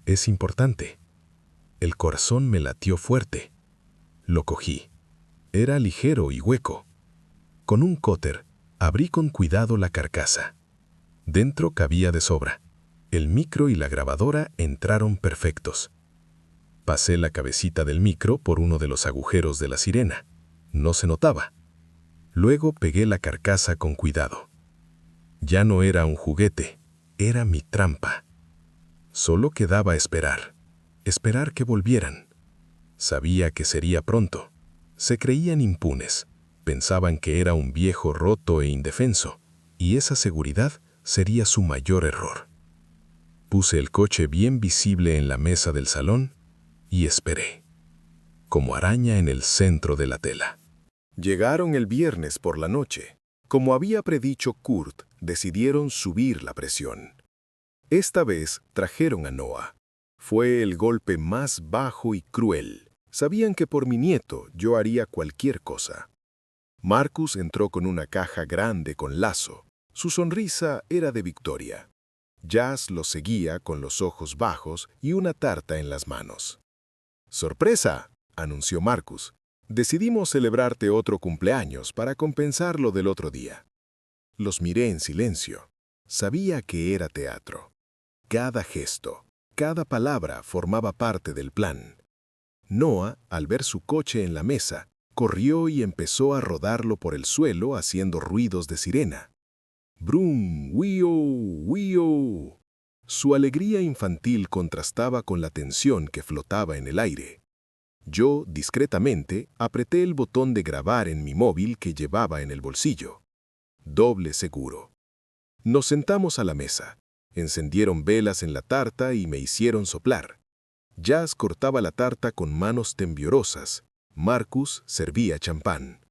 Es importante. El corazón me latió fuerte. Lo cogí. Era ligero y hueco. Con un cóter, abrí con cuidado la carcasa. Dentro cabía de sobra. El micro y la grabadora entraron perfectos. Pasé la cabecita del micro por uno de los agujeros de la sirena. No se notaba. Luego pegué la carcasa con cuidado. Ya no era un juguete, era mi trampa. Solo quedaba esperar. Esperar que volvieran. Sabía que sería pronto. Se creían impunes. Pensaban que era un viejo roto e indefenso, y esa seguridad sería su mayor error. Puse el coche bien visible en la mesa del salón y esperé, como araña en el centro de la tela. Llegaron el viernes por la noche. Como había predicho Kurt, decidieron subir la presión. Esta vez trajeron a Noah. Fue el golpe más bajo y cruel. Sabían que por mi nieto yo haría cualquier cosa. Marcus entró con una caja grande con lazo. Su sonrisa era de victoria. Jazz lo seguía con los ojos bajos y una tarta en las manos. «¡Sorpresa!», anunció Marcus. «Decidimos celebrarte otro cumpleaños para compensar lo del otro día». Los miré en silencio. Sabía que era teatro. Cada gesto, cada palabra formaba parte del plan. Noah, al ver su coche en la mesa, corrió y empezó a rodarlo por el suelo haciendo ruidos de sirena. «Brum, wio, wio». Su alegría infantil contrastaba con la tensión que flotaba en el aire. Yo, discretamente, apreté el botón de grabar en mi móvil que llevaba en el bolsillo. Doble seguro. Nos sentamos a la mesa. Encendieron velas en la tarta y me hicieron soplar. Jazz cortaba la tarta con manos temblorosas. Marcus servía champán.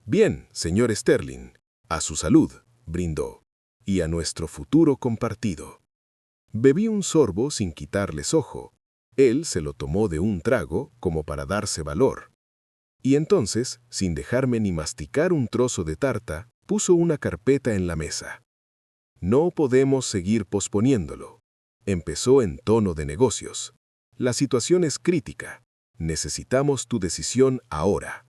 «Bien, señor Sterling, a su salud», brindó, «y a nuestro futuro compartido». Bebí un sorbo sin quitarles ojo. Él se lo tomó de un trago como para darse valor. Y entonces, sin dejarme ni masticar un trozo de tarta, puso una carpeta en la mesa. «No podemos seguir posponiéndolo», empezó en tono de negocios. «La situación es crítica. Necesitamos tu decisión ahora».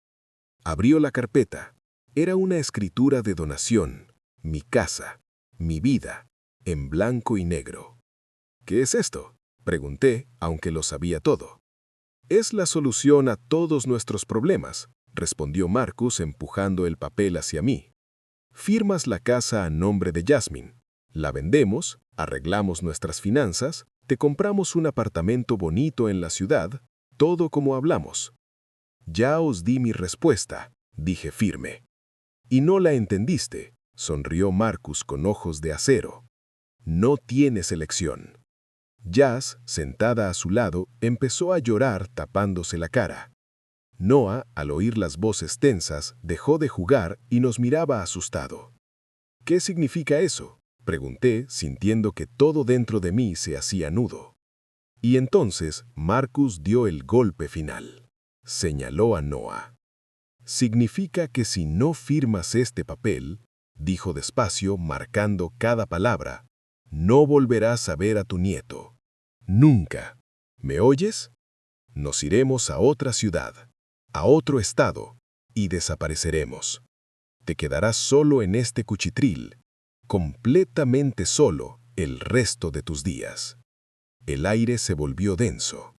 Abrió la carpeta. Era una escritura de donación. Mi casa, mi vida, en blanco y negro. «¿Qué es esto?», pregunté, aunque lo sabía todo. «Es la solución a todos nuestros problemas», respondió Marcus empujando el papel hacia mí. «Firmas la casa a nombre de Jasmine. La vendemos, arreglamos nuestras finanzas, te compramos un apartamento bonito en la ciudad, todo como hablamos». Ya os di mi respuesta, dije firme. Y no la entendiste, sonrió Marcus con ojos de acero. No tienes elección. Jazz, sentada a su lado, empezó a llorar tapándose la cara. Noah, al oír las voces tensas, dejó de jugar y nos miraba asustado. ¿Qué significa eso?, pregunté, sintiendo que todo dentro de mí se hacía nudo. Y entonces Marcus dio el golpe final. Señaló a Noah. Significa que si no firmas este papel, dijo despacio, marcando cada palabra, no volverás a ver a tu nieto. Nunca. ¿Me oyes? Nos iremos a otra ciudad, a otro estado, y desapareceremos. Te quedarás solo en este cuchitril, completamente solo el resto de tus días. El aire se volvió denso.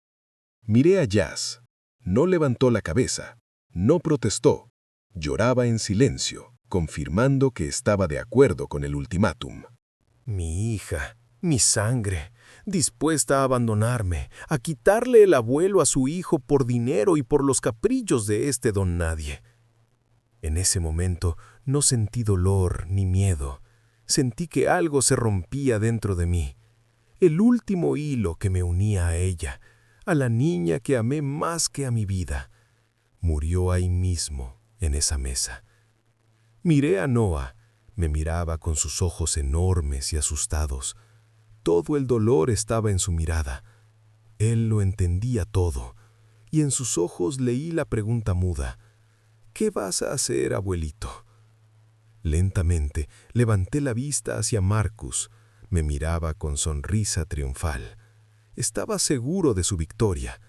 Miré a Jazz. No levantó la cabeza, no protestó, lloraba en silencio, confirmando que estaba de acuerdo con el ultimátum. Mi hija, mi sangre, dispuesta a abandonarme, a quitarle el abuelo a su hijo por dinero y por los caprichos de este don nadie. En ese momento no sentí dolor ni miedo. Sentí que algo se rompía dentro de mí. El último hilo que me unía a ella, a la niña que amé más que a mi vida, murió ahí mismo, en esa mesa. Miré a Noah. Me miraba con sus ojos enormes y asustados. Todo el dolor estaba en su mirada. Él lo entendía todo, y en sus ojos leí la pregunta muda. ¿Qué vas a hacer, abuelito? Lentamente levanté la vista hacia Marcus. Me miraba con sonrisa triunfal. Estaba seguro de su victoria.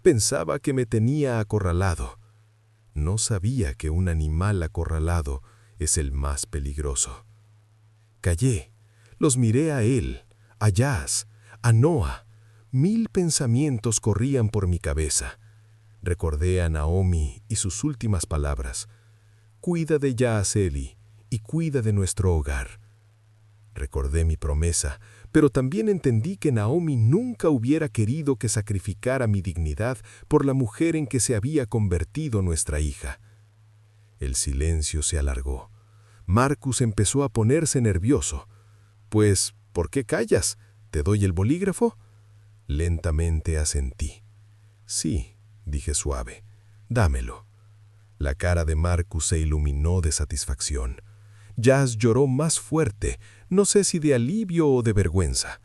Pensaba que me tenía acorralado. No sabía que un animal acorralado es el más peligroso. Callé. Los miré a él, a Jazz, a Noah. 1000 pensamientos corrían por mi cabeza. Recordé a Naomi y sus últimas palabras. Cuida de Jazz, Eli, y cuida de nuestro hogar. Recordé mi promesa, pero también entendí que Naomi nunca hubiera querido que sacrificara mi dignidad por la mujer en que se había convertido nuestra hija. El silencio se alargó. Marcus empezó a ponerse nervioso. Pues, ¿por qué callas? ¿Te doy el bolígrafo? Lentamente asentí. Sí, dije suave. Dámelo. La cara de Marcus se iluminó de satisfacción. Jazz lloró más fuerte, no sé si de alivio o de vergüenza.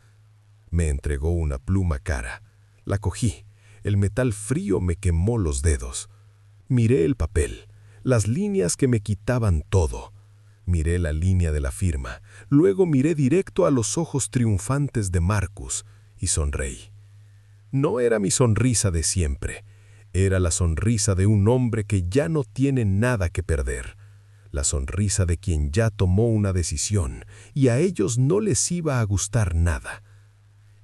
Me entregó una pluma cara. La cogí. El metal frío me quemó los dedos. Miré el papel, las líneas que me quitaban todo. Miré la línea de la firma, luego miré directo a los ojos triunfantes de Marcus y sonreí. No era mi sonrisa de siempre, era la sonrisa de un hombre que ya no tiene nada que perder. La sonrisa de quien ya tomó una decisión y a ellos no les iba a gustar nada.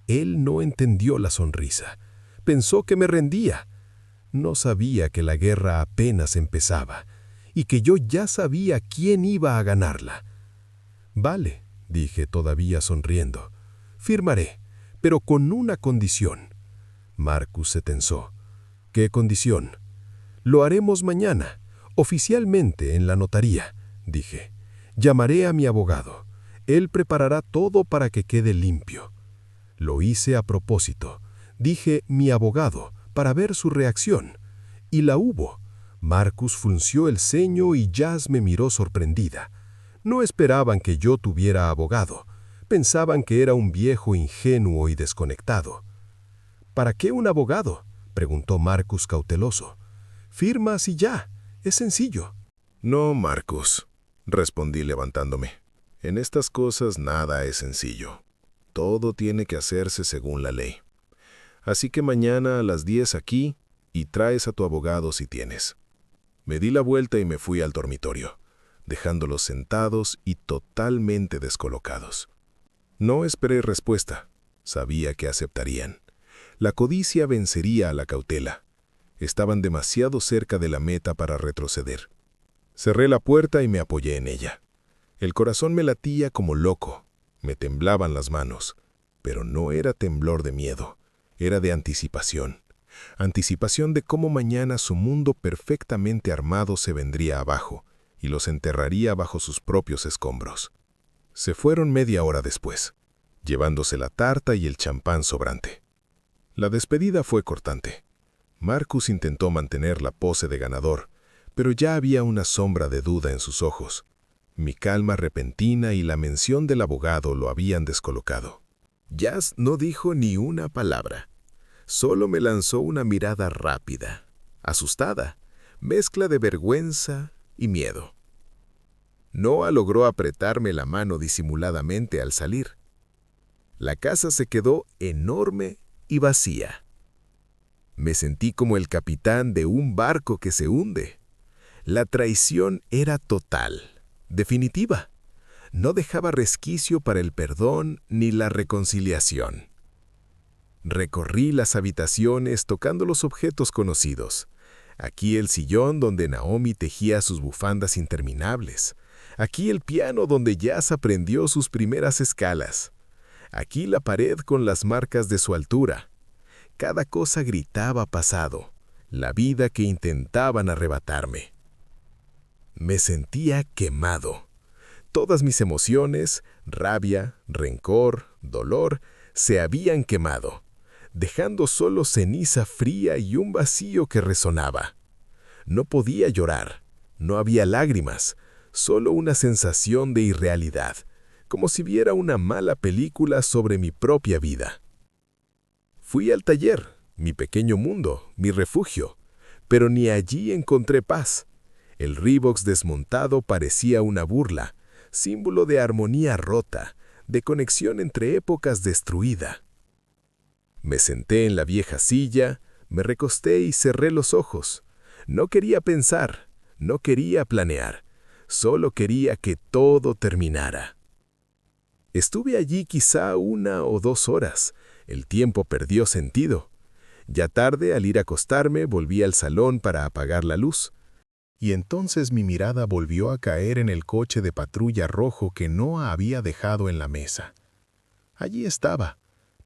Él no entendió la sonrisa. Pensó que me rendía. No sabía que la guerra apenas empezaba y que yo ya sabía quién iba a ganarla. Vale, dije todavía sonriendo. Firmaré, pero con una condición. Marcus se tensó. ¿Qué condición? Lo haremos mañana. Oficialmente en la notaría, dije. Llamaré a mi abogado. Él preparará todo para que quede limpio. Lo hice a propósito. Dije mi abogado para ver su reacción. Y la hubo. Marcus frunció el ceño y Jazz me miró sorprendida. No esperaban que yo tuviera abogado. Pensaban que era un viejo ingenuo y desconectado. ¿Para qué un abogado?, preguntó Marcus cauteloso. Firmas y ya. Es sencillo. No, Marcus, respondí levantándome. En estas cosas nada es sencillo. Todo tiene que hacerse según la ley. Así que mañana a las 10 aquí y traes a tu abogado si tienes. Me di la vuelta y me fui al dormitorio, dejándolos sentados y totalmente descolocados. No esperé respuesta. Sabía que aceptarían. La codicia vencería a la cautela. Estaban demasiado cerca de la meta para retroceder. Cerré la puerta y me apoyé en ella. El corazón me latía como loco. Me temblaban las manos. Pero no era temblor de miedo. Era de anticipación. anticipación de cómo mañana su mundo perfectamente armado se vendría abajo y los enterraría bajo sus propios escombros. Se fueron media hora después, llevándose la tarta y el champán sobrante. La despedida fue cortante. Marcus intentó mantener la pose de ganador, pero ya había una sombra de duda en sus ojos. Mi calma repentina y la mención del abogado lo habían descolocado. Jas no dijo ni una palabra. Solo me lanzó una mirada rápida, asustada, mezcla de vergüenza y miedo. Noah logró apretarme la mano disimuladamente al salir. La casa se quedó enorme y vacía. Me sentí como el capitán de un barco que se hunde. La traición era total, definitiva. No dejaba resquicio para el perdón ni la reconciliación. Recorrí las habitaciones tocando los objetos conocidos. Aquí el sillón donde Naomi tejía sus bufandas interminables. Aquí el piano donde Jas aprendió sus primeras escalas. Aquí la pared con las marcas de su altura. Cada cosa gritaba pasado, la vida que intentaban arrebatarme. Me sentía quemado. Todas mis emociones, rabia, rencor, dolor, se habían quemado, dejando solo ceniza fría y un vacío que resonaba. No podía llorar, no había lágrimas, solo una sensación de irrealidad, como si viera una mala película sobre mi propia vida. Fui al taller, mi pequeño mundo, mi refugio, pero ni allí encontré paz. El Reeboks desmontado parecía una burla, símbolo de armonía rota, de conexión entre épocas destruida. Me senté en la vieja silla, me recosté y cerré los ojos. No quería pensar, no quería planear, solo quería que todo terminara. Estuve allí quizá 1 o 2 horas. El tiempo perdió sentido. Ya tarde, al ir a acostarme, volví al salón para apagar la luz. Y entonces mi mirada volvió a caer en el coche de patrulla rojo que Noah había dejado en la mesa. Allí estaba,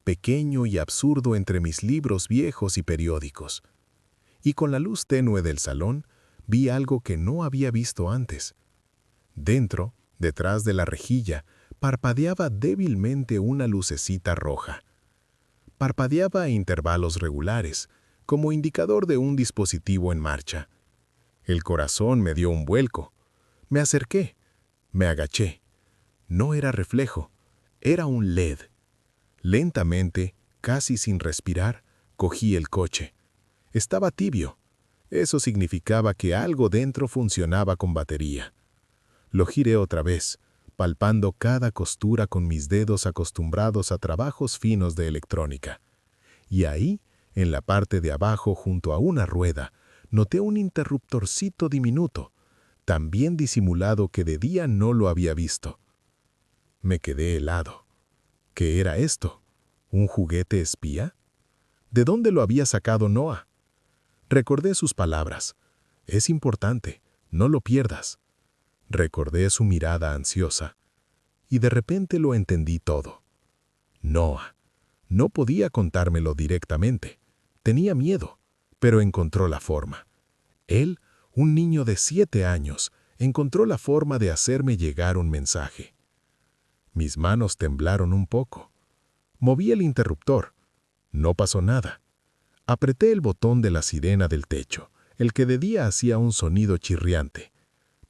pequeño y absurdo entre mis libros viejos y periódicos. Y con la luz tenue del salón, vi algo que no había visto antes. Dentro, detrás de la rejilla, parpadeaba débilmente una lucecita roja. Parpadeaba a intervalos regulares, como indicador de un dispositivo en marcha. El corazón me dio un vuelco. Me acerqué, me agaché. No era reflejo, era un LED. Lentamente, casi sin respirar, cogí el coche. Estaba tibio. Eso significaba que algo dentro funcionaba con batería. Lo giré otra vez, palpando cada costura con mis dedos acostumbrados a trabajos finos de electrónica. Y ahí, en la parte de abajo junto a una rueda, noté un interruptorcito diminuto, tan bien disimulado que de día no lo había visto. Me quedé helado. ¿Qué era esto? ¿Un juguete espía? ¿De dónde lo había sacado Noah? Recordé sus palabras. Es importante, no lo pierdas. Recordé su mirada ansiosa. Y de repente lo entendí todo. Noah. No podía contármelo directamente. Tenía miedo, pero encontró la forma. Él, un niño de 7 años, encontró la forma de hacerme llegar un mensaje. Mis manos temblaron un poco. Moví el interruptor. No pasó nada. Apreté el botón de la sirena del techo, el que de día hacía un sonido chirriante.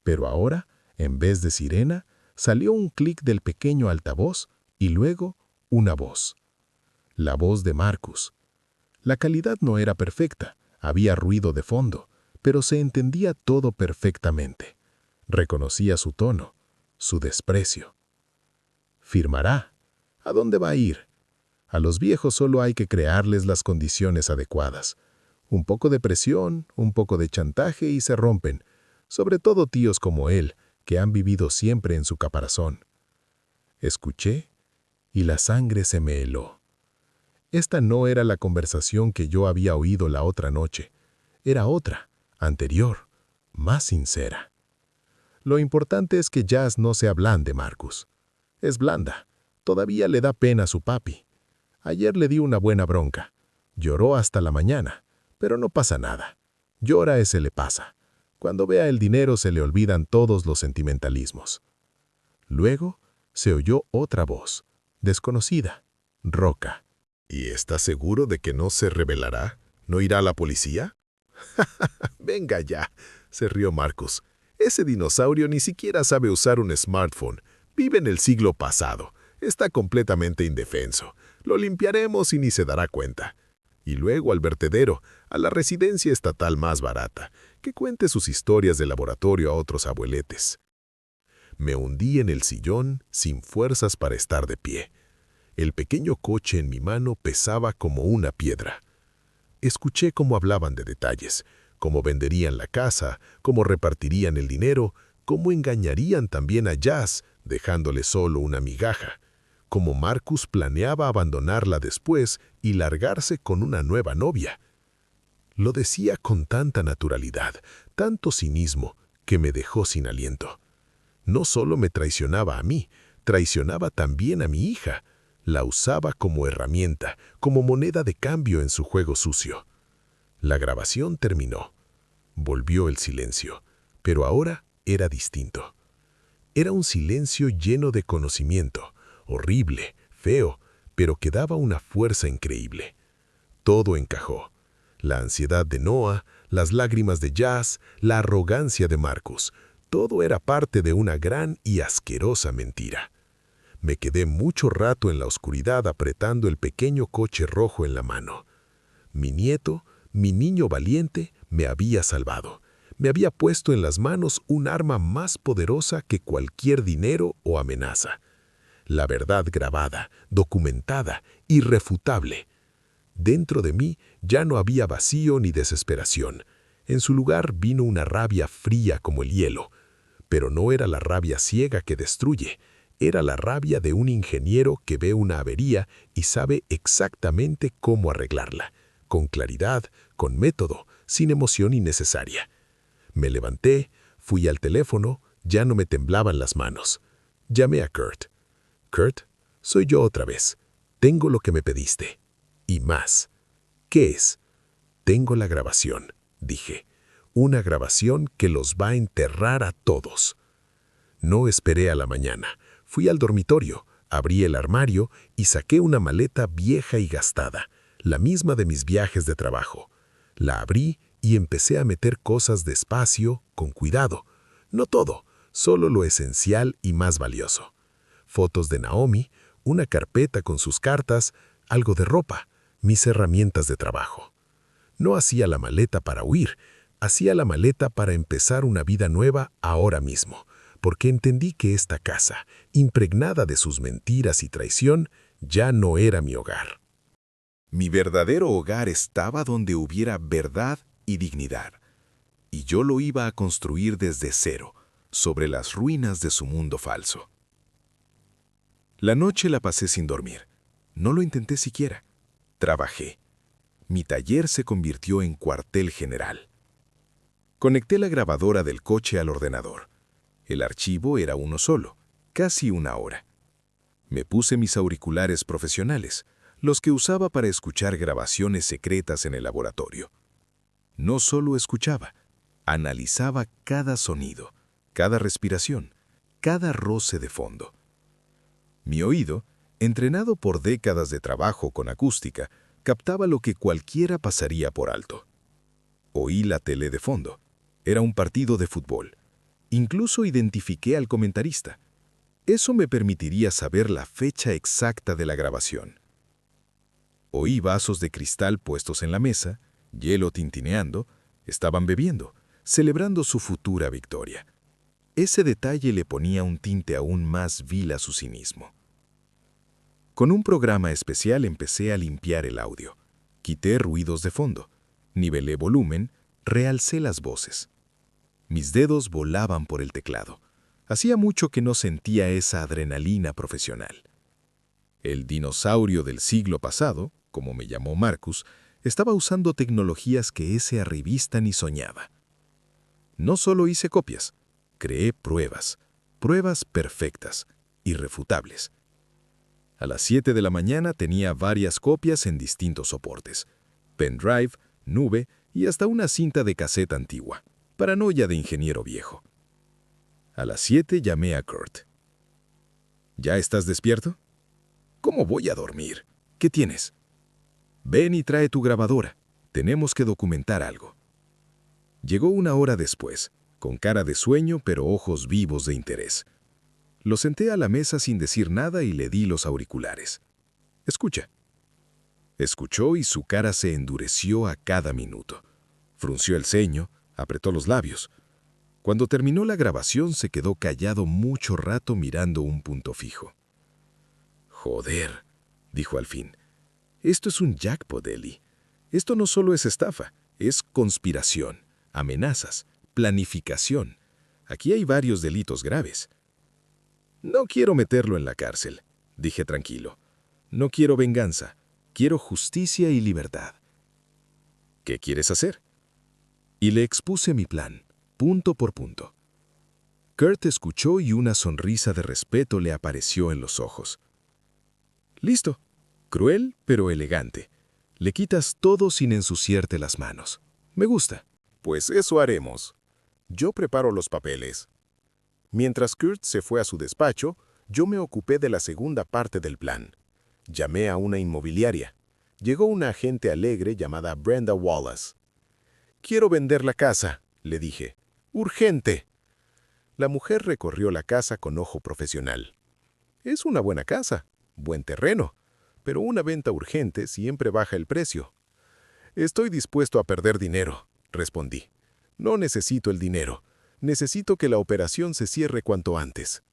Pero ahora, en vez de sirena, salió un clic del pequeño altavoz y luego una voz. La voz de Marcus. La calidad no era perfecta, había ruido de fondo, pero se entendía todo perfectamente. Reconocía su tono, su desprecio. Firmará. ¿A dónde va a ir? A los viejos solo hay que crearles las condiciones adecuadas. Un poco de presión, un poco de chantaje y se rompen, sobre todo tíos como él, que han vivido siempre en su caparazón. Escuché y la sangre se me heló. Esta no era la conversación que yo había oído la otra noche. Era otra, anterior, más sincera. Lo importante es que Jas no se ablande, Marcus. Es blanda. Todavía le da pena a su papi. Ayer le di una buena bronca. Lloró hasta la mañana. Pero no pasa nada. Llora a ese le pasa. Cuando vea el dinero se le olvidan todos los sentimentalismos. Luego se oyó otra voz, desconocida, rouca. ¿Y estás seguro de que no se rebelará? ¿No irá a la policía? Venga ya, se rió Marcus. Ese dinosaurio ni siquiera sabe usar un smartphone. Vive en el siglo pasado. Está completamente indefenso. Lo limpiaremos y ni se dará cuenta. Y luego al vertedero, a la residencia estatal más barata, que cuente sus historias de laboratorio a otros abueletes. Me hundí en el sillón sin fuerzas para estar de pie. El pequeño coche en mi mano pesaba como una piedra. Escuché cómo hablaban de detalles, cómo venderían la casa, cómo repartirían el dinero, cómo engañarían también a Jazz, dejándole solo una migaja, cómo Marcus planeaba abandonarla después y largarse con una nueva novia. Lo decía con tanta naturalidad, tanto cinismo, que me dejó sin aliento. No solo me traicionaba a mí, traicionaba también a mi hija. La usaba como herramienta, como moneda de cambio en su juego sucio. La grabación terminó. Volvió el silencio, pero ahora era distinto. Era un silencio lleno de conocimiento, horrible, feo, pero que daba una fuerza increíble. Todo encajó. La ansiedad de Noah, las lágrimas de Jazz, la arrogancia de Marcus. Todo era parte de una gran y asquerosa mentira. Me quedé mucho rato en la oscuridad apretando el pequeño coche rojo en la mano. Mi nieto, mi niño valiente, me había salvado. Me había puesto en las manos un arma más poderosa que cualquier dinero o amenaza. La verdad grabada, documentada, irrefutable. Dentro de mí ya no había vacío ni desesperación. En su lugar vino una rabia fría como el hielo. Pero no era la rabia ciega que destruye. Era la rabia de un ingeniero que ve una avería y sabe exactamente cómo arreglarla, con claridad, con método, sin emoción innecesaria. Me levanté, fui al teléfono, ya no me temblaban las manos. Llamé a Kurt. Kurt, soy yo otra vez. Tengo lo que me pediste. Y más. ¿Qué es? Tengo la grabación, dije. Una grabación que los va a enterrar a todos. No esperé a la mañana. Fui al dormitorio, abrí el armario y saqué una maleta vieja y gastada, la misma de mis viajes de trabajo. La abrí y empecé a meter cosas despacio, con cuidado. No todo, solo lo esencial y más valioso. Fotos de Naomi, una carpeta con sus cartas, algo de ropa, mis herramientas de trabajo. No hacía la maleta para huir, hacía la maleta para empezar una vida nueva ahora mismo, porque entendí que esta casa, impregnada de sus mentiras y traición, ya no era mi hogar. Mi verdadero hogar estaba donde hubiera verdad y dignidad, y yo lo iba a construir desde cero, sobre las ruinas de su mundo falso. La noche la pasé sin dormir. No lo intenté siquiera. Trabajé. Mi taller se convirtió en cuartel general. Conecté la grabadora del coche al ordenador. El archivo era uno solo, casi una hora. Me puse mis auriculares profesionales, los que usaba para escuchar grabaciones secretas en el laboratorio. No solo escuchaba, analizaba cada sonido, cada respiración, cada roce de fondo. Mi oído, entrenado por décadas de trabajo con acústica, captaba lo que cualquiera pasaría por alto. Oí la tele de fondo. Era un partido de fútbol. Incluso identifiqué al comentarista. Eso me permitiría saber la fecha exacta de la grabación. Oí vasos de cristal puestos en la mesa, hielo tintineando, estaban bebiendo, celebrando su futura victoria. Ese detalle le ponía un tinte aún más vil a su cinismo. Con un programa especial empecé a limpiar el audio. Quité ruidos de fondo, nivelé volumen, realcé las voces. Mis dedos volaban por el teclado. Hacía mucho que no sentía esa adrenalina profesional. El dinosaurio del siglo pasado, como me llamó Marcus, estaba usando tecnologías que ese arribista ni soñaba. No solo hice copias, creé pruebas perfectas, irrefutables. A las 7 de la mañana tenía varias copias en distintos soportes: pendrive, nube y hasta una cinta de cassette antigua. Paranoia de ingeniero viejo. A las 7 llamé a Kurt. ¿Ya estás despierto? ¿Cómo voy a dormir? ¿Qué tienes? Ven y trae tu grabadora. Tenemos que documentar algo. Llegó una hora después, con cara de sueño pero ojos vivos de interés. Lo senté a la mesa sin decir nada y le di los auriculares. Escucha. Escuchó y su cara se endureció a cada minuto. Frunció el ceño, apretó los labios. Cuando terminó la grabación se quedó callado mucho rato mirando un punto fijo. «Joder», dijo al fin. «Esto es un jackpot, Ellie. Esto no solo es estafa, es conspiración, amenazas, planificación. Aquí hay varios delitos graves». «No quiero meterlo en la cárcel», dije tranquilo. «No quiero venganza, quiero justicia y libertad». «¿Qué quieres hacer?» Y le expuse mi plan, punto por punto. Kurt escuchó y una sonrisa de respeto le apareció en los ojos. «Listo. Cruel, pero elegante. Le quitas todo sin ensuciarte las manos. Me gusta». Pues eso haremos. Yo preparo los papeles. Mientras Kurt se fue a su despacho, yo me ocupé de la segunda parte del plan. Llamé a una inmobiliaria. Llegó una agente alegre llamada Brenda Wallace. «Quiero vender la casa», le dije. «Urgente». La mujer recorrió la casa con ojo profesional. «Es una buena casa, buen terreno, pero una venta urgente siempre baja el precio». «Estoy dispuesto a perder dinero», respondí. «No necesito el dinero. Necesito que la operación se cierre cuanto antes.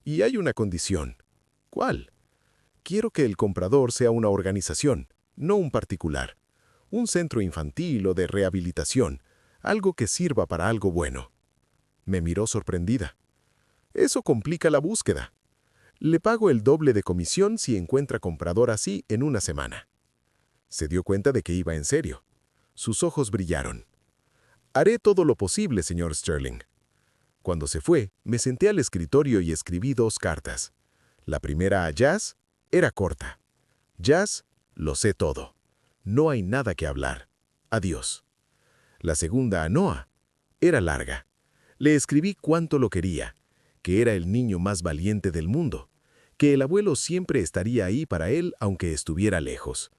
Y hay una condición». «¿Cuál?» «Quiero que el comprador sea una organización, no un particular. Un centro infantil o de rehabilitación, algo que sirva para algo bueno». Me miró sorprendida. «Eso complica la búsqueda. Le pago el doble de comisión si encuentra comprador así en una semana». Se dio cuenta de que iba en serio. Sus ojos brillaron. «Haré todo lo posible, señor Sterling». Cuando se fue, me senté al escritorio y escribí 2 cartas. La primera a Jazz era corta. «Jazz, lo sé todo. No hay nada que hablar. Adiós». La segunda a Noah era larga. Le escribí cuánto lo quería, que era el niño más valiente del mundo, que el abuelo siempre estaría ahí para él aunque estuviera lejos.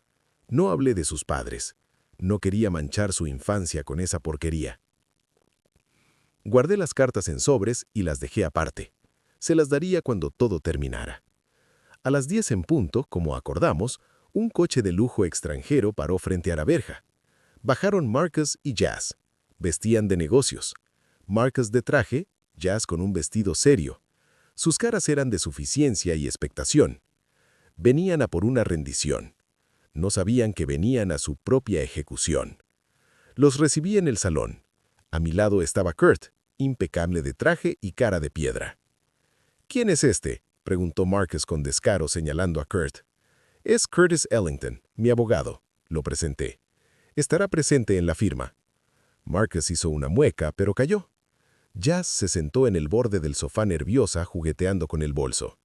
No hablé de sus padres. No quería manchar su infancia con esa porquería. Guardé las cartas en sobres y las dejé aparte. Se las daría cuando todo terminara. A las 10 en punto, como acordamos, un coche de lujo extranjero paró frente a la verja. Bajaron Marcus y Jazz. Vestían de negocios. Marcus de traje, Jazz con un vestido serio. Sus caras eran de suficiencia y expectación. Venían a por una rendición. No sabían que venían a su propia ejecución. Los recibí en el salón. A mi lado estaba Kurt, impecable de traje y cara de piedra. «¿Quién es este?», preguntó Marcus con descaro señalando a Kurt. «Es Curtis Ellington, mi abogado», lo presenté. «Estará presente en la firma». Marcus hizo una mueca, pero calló. Jazz se sentó en el borde del sofá nerviosa, jugueteando con el bolso.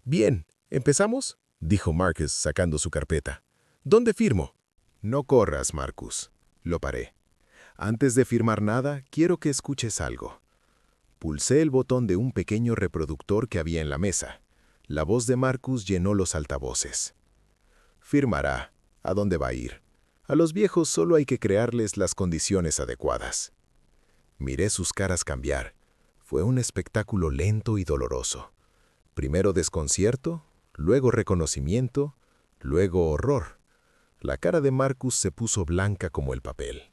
«Bien, ¿empezamos?», dijo Marcus sacando su carpeta. «¿Dónde firmo?». «No corras, Marcus», lo paré. «Antes de firmar nada, quiero que escuches algo». Pulsé el botón de un pequeño reproductor que había en la mesa. La voz de Marcus llenó los altavoces. «Firmará. ¿A dónde va a ir? A los viejos solo hay que crearles las condiciones adecuadas». Miré sus caras cambiar. Fue un espectáculo lento y doloroso. Primero desconcierto, luego reconocimiento, luego horror. La cara de Marcus se puso blanca como el papel.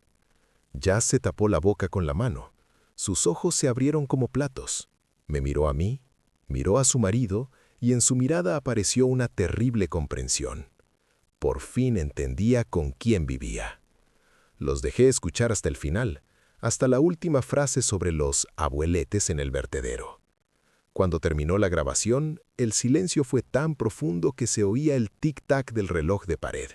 Jazz se tapó la boca con la mano. Sus ojos se abrieron como platos. Me miró a mí, miró a su marido, y en su mirada apareció una terrible comprensión. Por fin entendía con quién vivía. Los dejé escuchar hasta el final, hasta la última frase sobre los abueletes en el vertedero. Cuando terminó la grabación, el silencio fue tan profundo que se oía el tic-tac del reloj de pared.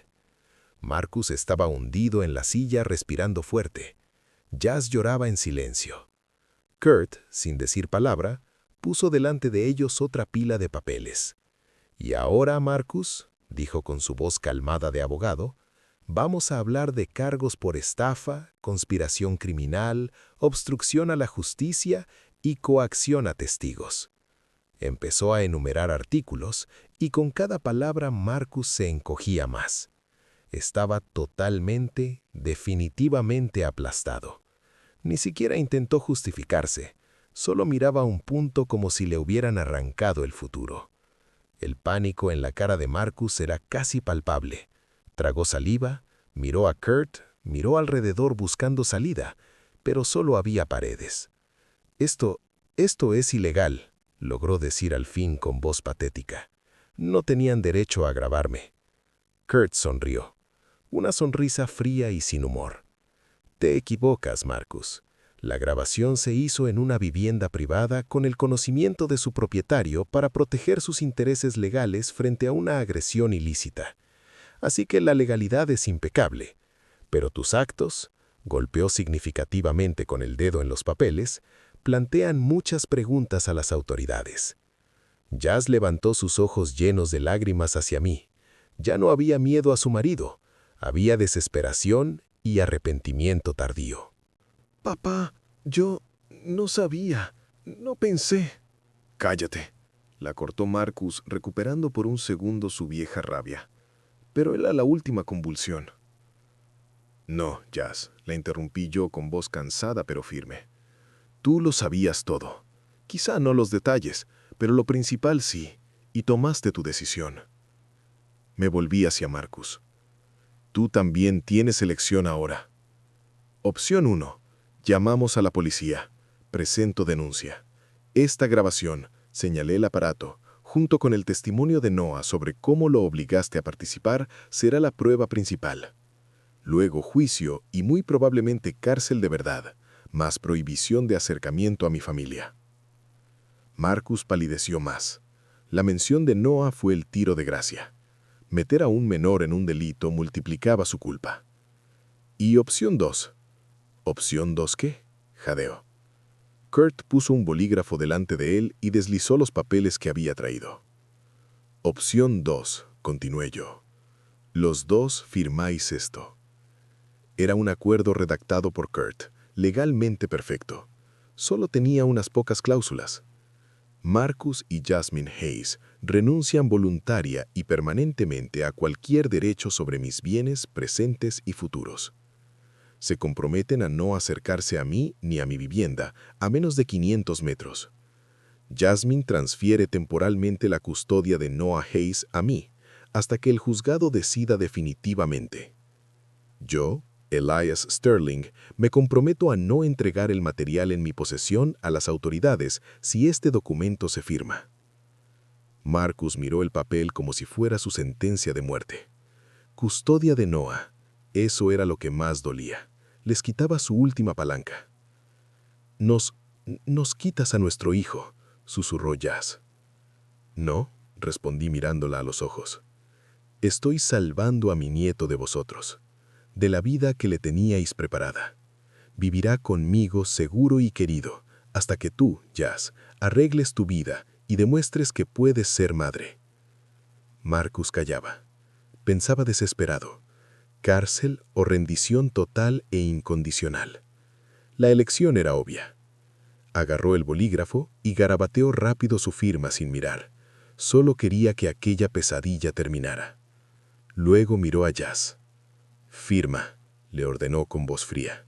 Marcus estaba hundido en la silla respirando fuerte. Jazz lloraba en silencio. Kurt, sin decir palabra, puso delante de ellos otra pila de papeles. «Y ahora, Marcus», dijo con su voz calmada de abogado, Vamos a hablar de cargos por estafa, conspiración criminal, obstrucción a la justicia y coacción a testigos. Empezó a enumerar artículos y con cada palabra Marcus se encogía más. Estaba totalmente, definitivamente aplastado. Ni siquiera intentó justificarse, solo miraba un punto como si le hubieran arrancado el futuro. El pánico en la cara de Marcus era casi palpable. Tragó saliva, miró a Kurt, miró alrededor buscando salida, pero solo había paredes. Esto es ilegal, logró decir al fin con voz patética. No tenían derecho a grabarme. Kurt sonrió. Una sonrisa fría y sin humor. Te equivocas, Marcus. La grabación se hizo en una vivienda privada con el conocimiento de su propietario para proteger sus intereses legales frente a una agresión ilícita. Así que la legalidad es impecable. Pero tus actos, golpeó significativamente con el dedo en los papeles, plantean muchas preguntas a las autoridades. Jazz levantó sus ojos llenos de lágrimas hacia mí. Ya no había miedo a su marido, había desesperación y arrepentimiento tardío. Papá, yo no sabía, no pensé. Cállate, la cortó Marcus, recuperando por un segundo su vieja rabia. Pero era la última convulsión. No, Jazz, la interrumpí yo con voz cansada pero firme. Tú lo sabías todo. Quizá no los detalles, pero lo principal sí, y tomaste tu decisión. Me volví hacia Marcus. Tú también tienes elección ahora. Opción 1. Llamamos a la policía. Presento denuncia. Esta grabación, señalé el aparato, junto con el testimonio de Noah sobre cómo lo obligaste a participar, será la prueba principal. Luego juicio y muy probablemente cárcel de verdad, más prohibición de acercamiento a mi familia. Marcus palideció más. La mención de Noah fue el tiro de gracia. Meter a un menor en un delito multiplicaba su culpa. Y opción 2. ¿Opción 2 qué? Jadeó. Kurt puso un bolígrafo delante de él y deslizó los papeles que había traído. Opción 2, continué yo. Los dos firmáis esto. Era un acuerdo redactado por Kurt, legalmente perfecto. Solo tenía unas pocas cláusulas. Marcus y Jasmine Hayes renuncian voluntaria y permanentemente a cualquier derecho sobre mis bienes presentes y futuros. Se comprometen a no acercarse a mí ni a mi vivienda a menos de 500 metros. Jasmine transfiere temporalmente la custodia de Noah Hayes a mí, hasta que el juzgado decida definitivamente. Yo, Elias Sterling, me comprometo a no entregar el material en mi posesión a las autoridades si este documento se firma. Marcus miró el papel como si fuera su sentencia de muerte. Custodia de Noah. Eso era lo que más dolía. Les quitaba su última palanca. Nos quitas a nuestro hijo, susurró Jazz. No, respondí mirándola a los ojos. Estoy salvando a mi nieto de vosotros, de la vida que le teníais preparada. Vivirá conmigo seguro y querido, hasta que tú, Jazz, arregles tu vida y demuestres que puedes ser madre. Marcus callaba. Pensaba desesperado. Cárcel o rendición total e incondicional. La elección era obvia. Agarró el bolígrafo y garabateó rápido su firma sin mirar. Solo quería que aquella pesadilla terminara. Luego miró a Jazz. «Firma», le ordenó con voz fría.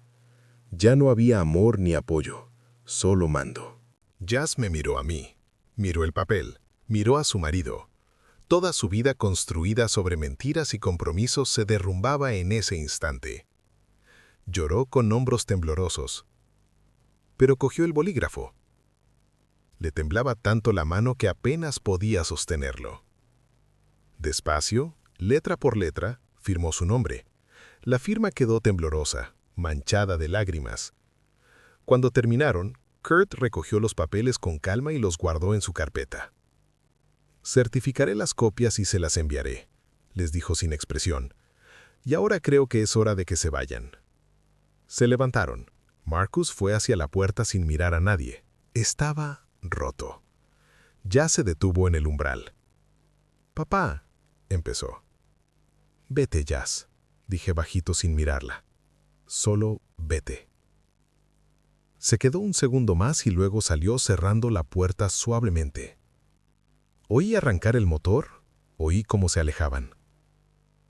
Ya no había amor ni apoyo, solo mando. Jazz me miró a mí, miró el papel, miró a su marido. Toda su vida construida sobre mentiras y compromisos se derrumbaba en ese instante. Lloró con hombros temblorosos, pero cogió el bolígrafo. Le temblaba tanto la mano que apenas podía sostenerlo. Despacio, letra por letra, firmó su nombre. La firma quedó temblorosa, manchada de lágrimas. Cuando terminaron, Kurt recogió los papeles con calma y los guardó en su carpeta. «Certificaré las copias y se las enviaré», les dijo sin expresión. «Y ahora creo que es hora de que se vayan». Se levantaron. Marcus fue hacia la puerta sin mirar a nadie. Estaba roto. Ya se detuvo en el umbral. «Papá», empezó. «Vete, Jazz», dije bajito sin mirarla. Solo vete. Se quedó un segundo más y luego salió cerrando la puerta suavemente. Oí arrancar el motor, oí cómo se alejaban.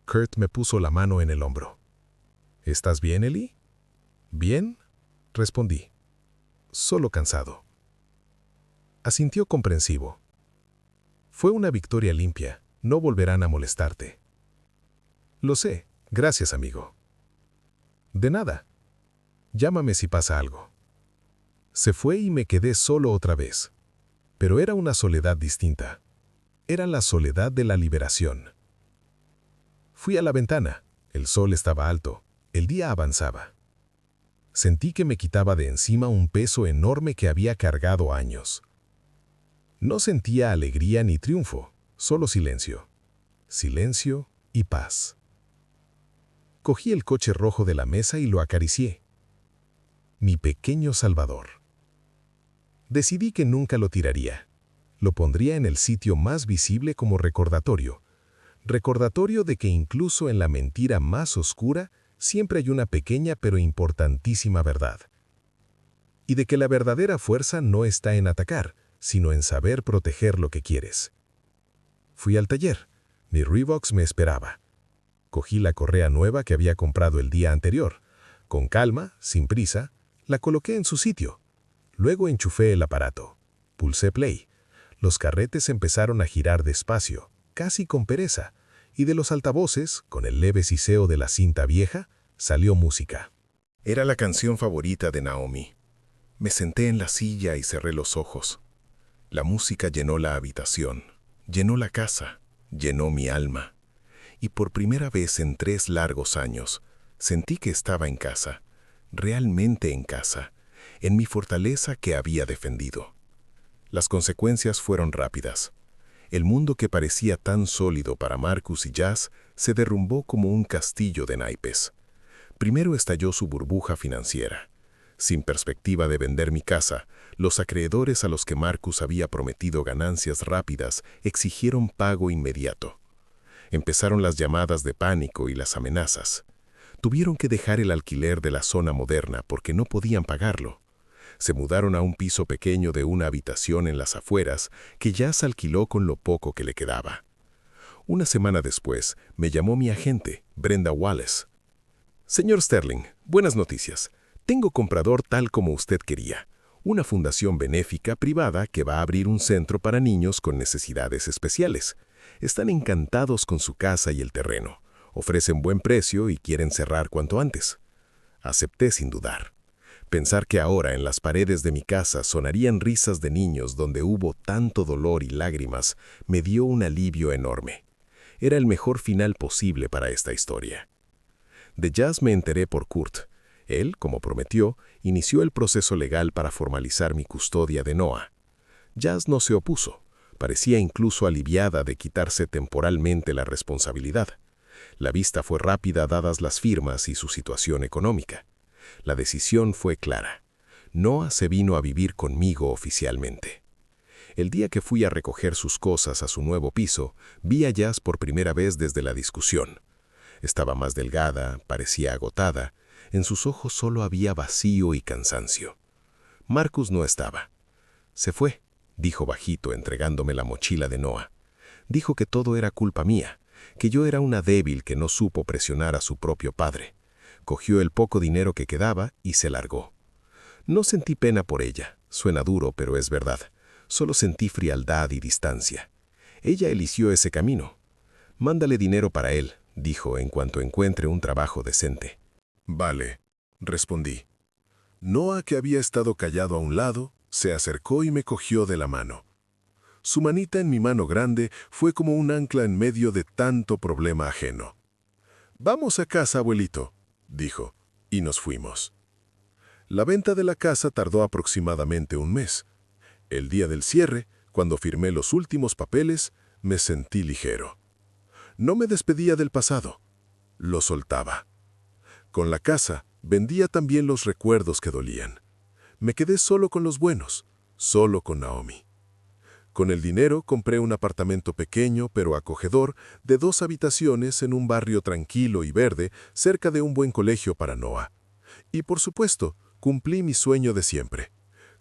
Kurt me puso la mano en el hombro. ¿Estás bien, Ellie? Bien, respondí. Solo cansado. Asintió comprensivo. Fue una victoria limpia, no volverán a molestarte. Lo sé, gracias, amigo. De nada. Llámame si pasa algo. Se fue y me quedé solo otra vez. Pero era una soledad distinta. Era la soledad de la liberación. Fui a la ventana. El sol estaba alto. El día avanzaba. Sentí que me quitaba de encima un peso enorme que había cargado años. No sentía alegría ni triunfo, solo silencio. Silencio y paz. Cogí el coche rojo de la mesa y lo acaricié. Mi pequeño Salvador. Decidí que nunca lo tiraría. Lo pondría en el sitio más visible como recordatorio. Recordatorio de que incluso en la mentira más oscura siempre hay una pequeña pero importantísima verdad. Y de que la verdadera fuerza no está en atacar, sino en saber proteger lo que quieres. Fui al taller. Mi Reeboks me esperaba. Cogí la correa nueva que había comprado el día anterior. Con calma, sin prisa, la coloqué en su sitio. Luego enchufé el aparato. Pulsé play. Los carretes empezaron a girar despacio, casi con pereza, y de los altavoces, con el leve siseo de la cinta vieja, salió música. Era la canción favorita de Naomi. Me senté en la silla y cerré los ojos. La música llenó la habitación, llenó la casa, llenó mi alma. Y por primera vez en 3 largos años, sentí que estaba en casa, realmente en casa, en mi fortaleza que había defendido. Las consecuencias fueron rápidas. El mundo que parecía tan sólido para Marcus y Jazz se derrumbó como un castillo de naipes. Primero estalló su burbuja financiera. Sin perspectiva de vender mi casa, los acreedores a los que Marcus había prometido ganancias rápidas exigieron pago inmediato. Empezaron las llamadas de pánico y las amenazas. Tuvieron que dejar el alquiler de la zona moderna porque no podían pagarlo. Se mudaron a un piso pequeño de una habitación en las afueras que Jazz alquiló con lo poco que le quedaba. Una semana después, me llamó mi agente, Brenda Wallace. Señor Sterling, buenas noticias. Tengo comprador tal como usted quería. Una fundación benéfica privada que va a abrir un centro para niños con necesidades especiales. Están encantados con su casa y el terreno. Ofrecen buen precio y quieren cerrar cuanto antes. Acepté sin dudar. Pensar que ahora en las paredes de mi casa sonarían risas de niños donde hubo tanto dolor y lágrimas me dio un alivio enorme. Era el mejor final posible para esta historia. De Jazz me enteré por Kurt. Él, como prometió, inició el proceso legal para formalizar mi custodia de Noah. Jazz no se opuso. Parecía incluso aliviada de quitarse temporalmente la responsabilidad. La vista fue rápida dadas las firmas y su situación económica. La decisión fue clara. Noah se vino a vivir conmigo oficialmente. El día que fui a recoger sus cosas a su nuevo piso, vi a Jazz por primera vez desde la discusión. Estaba más delgada, parecía agotada. En sus ojos solo había vacío y cansancio. Marcus no estaba. Se fue, dijo bajito entregándome la mochila de Noah. Dijo que todo era culpa mía, que yo era una débil que no supo presionar a su propio padre. Cogió el poco dinero que quedaba y se largó. No sentí pena por ella, suena duro pero es verdad. Solo sentí frialdad y distancia. Ella eligió ese camino. Mándale dinero para él, dijo en cuanto encuentre un trabajo decente. Vale, respondí. Noah, que había estado callado a un lado, se acercó y me cogió de la mano. Su manita en mi mano grande fue como un ancla en medio de tanto problema ajeno. «Vamos a casa, abuelito», dijo, y nos fuimos. La venta de la casa tardó aproximadamente un mes. El día del cierre, cuando firmé los últimos papeles, me sentí ligero. No me despedía del pasado, lo soltaba. Con la casa, vendía también los recuerdos que dolían. Me quedé solo con los buenos, solo con Naomi. Con el dinero compré un apartamento pequeño pero acogedor de 2 habitaciones en un barrio tranquilo y verde cerca de un buen colegio para Noah. Y por supuesto, cumplí mi sueño de siempre.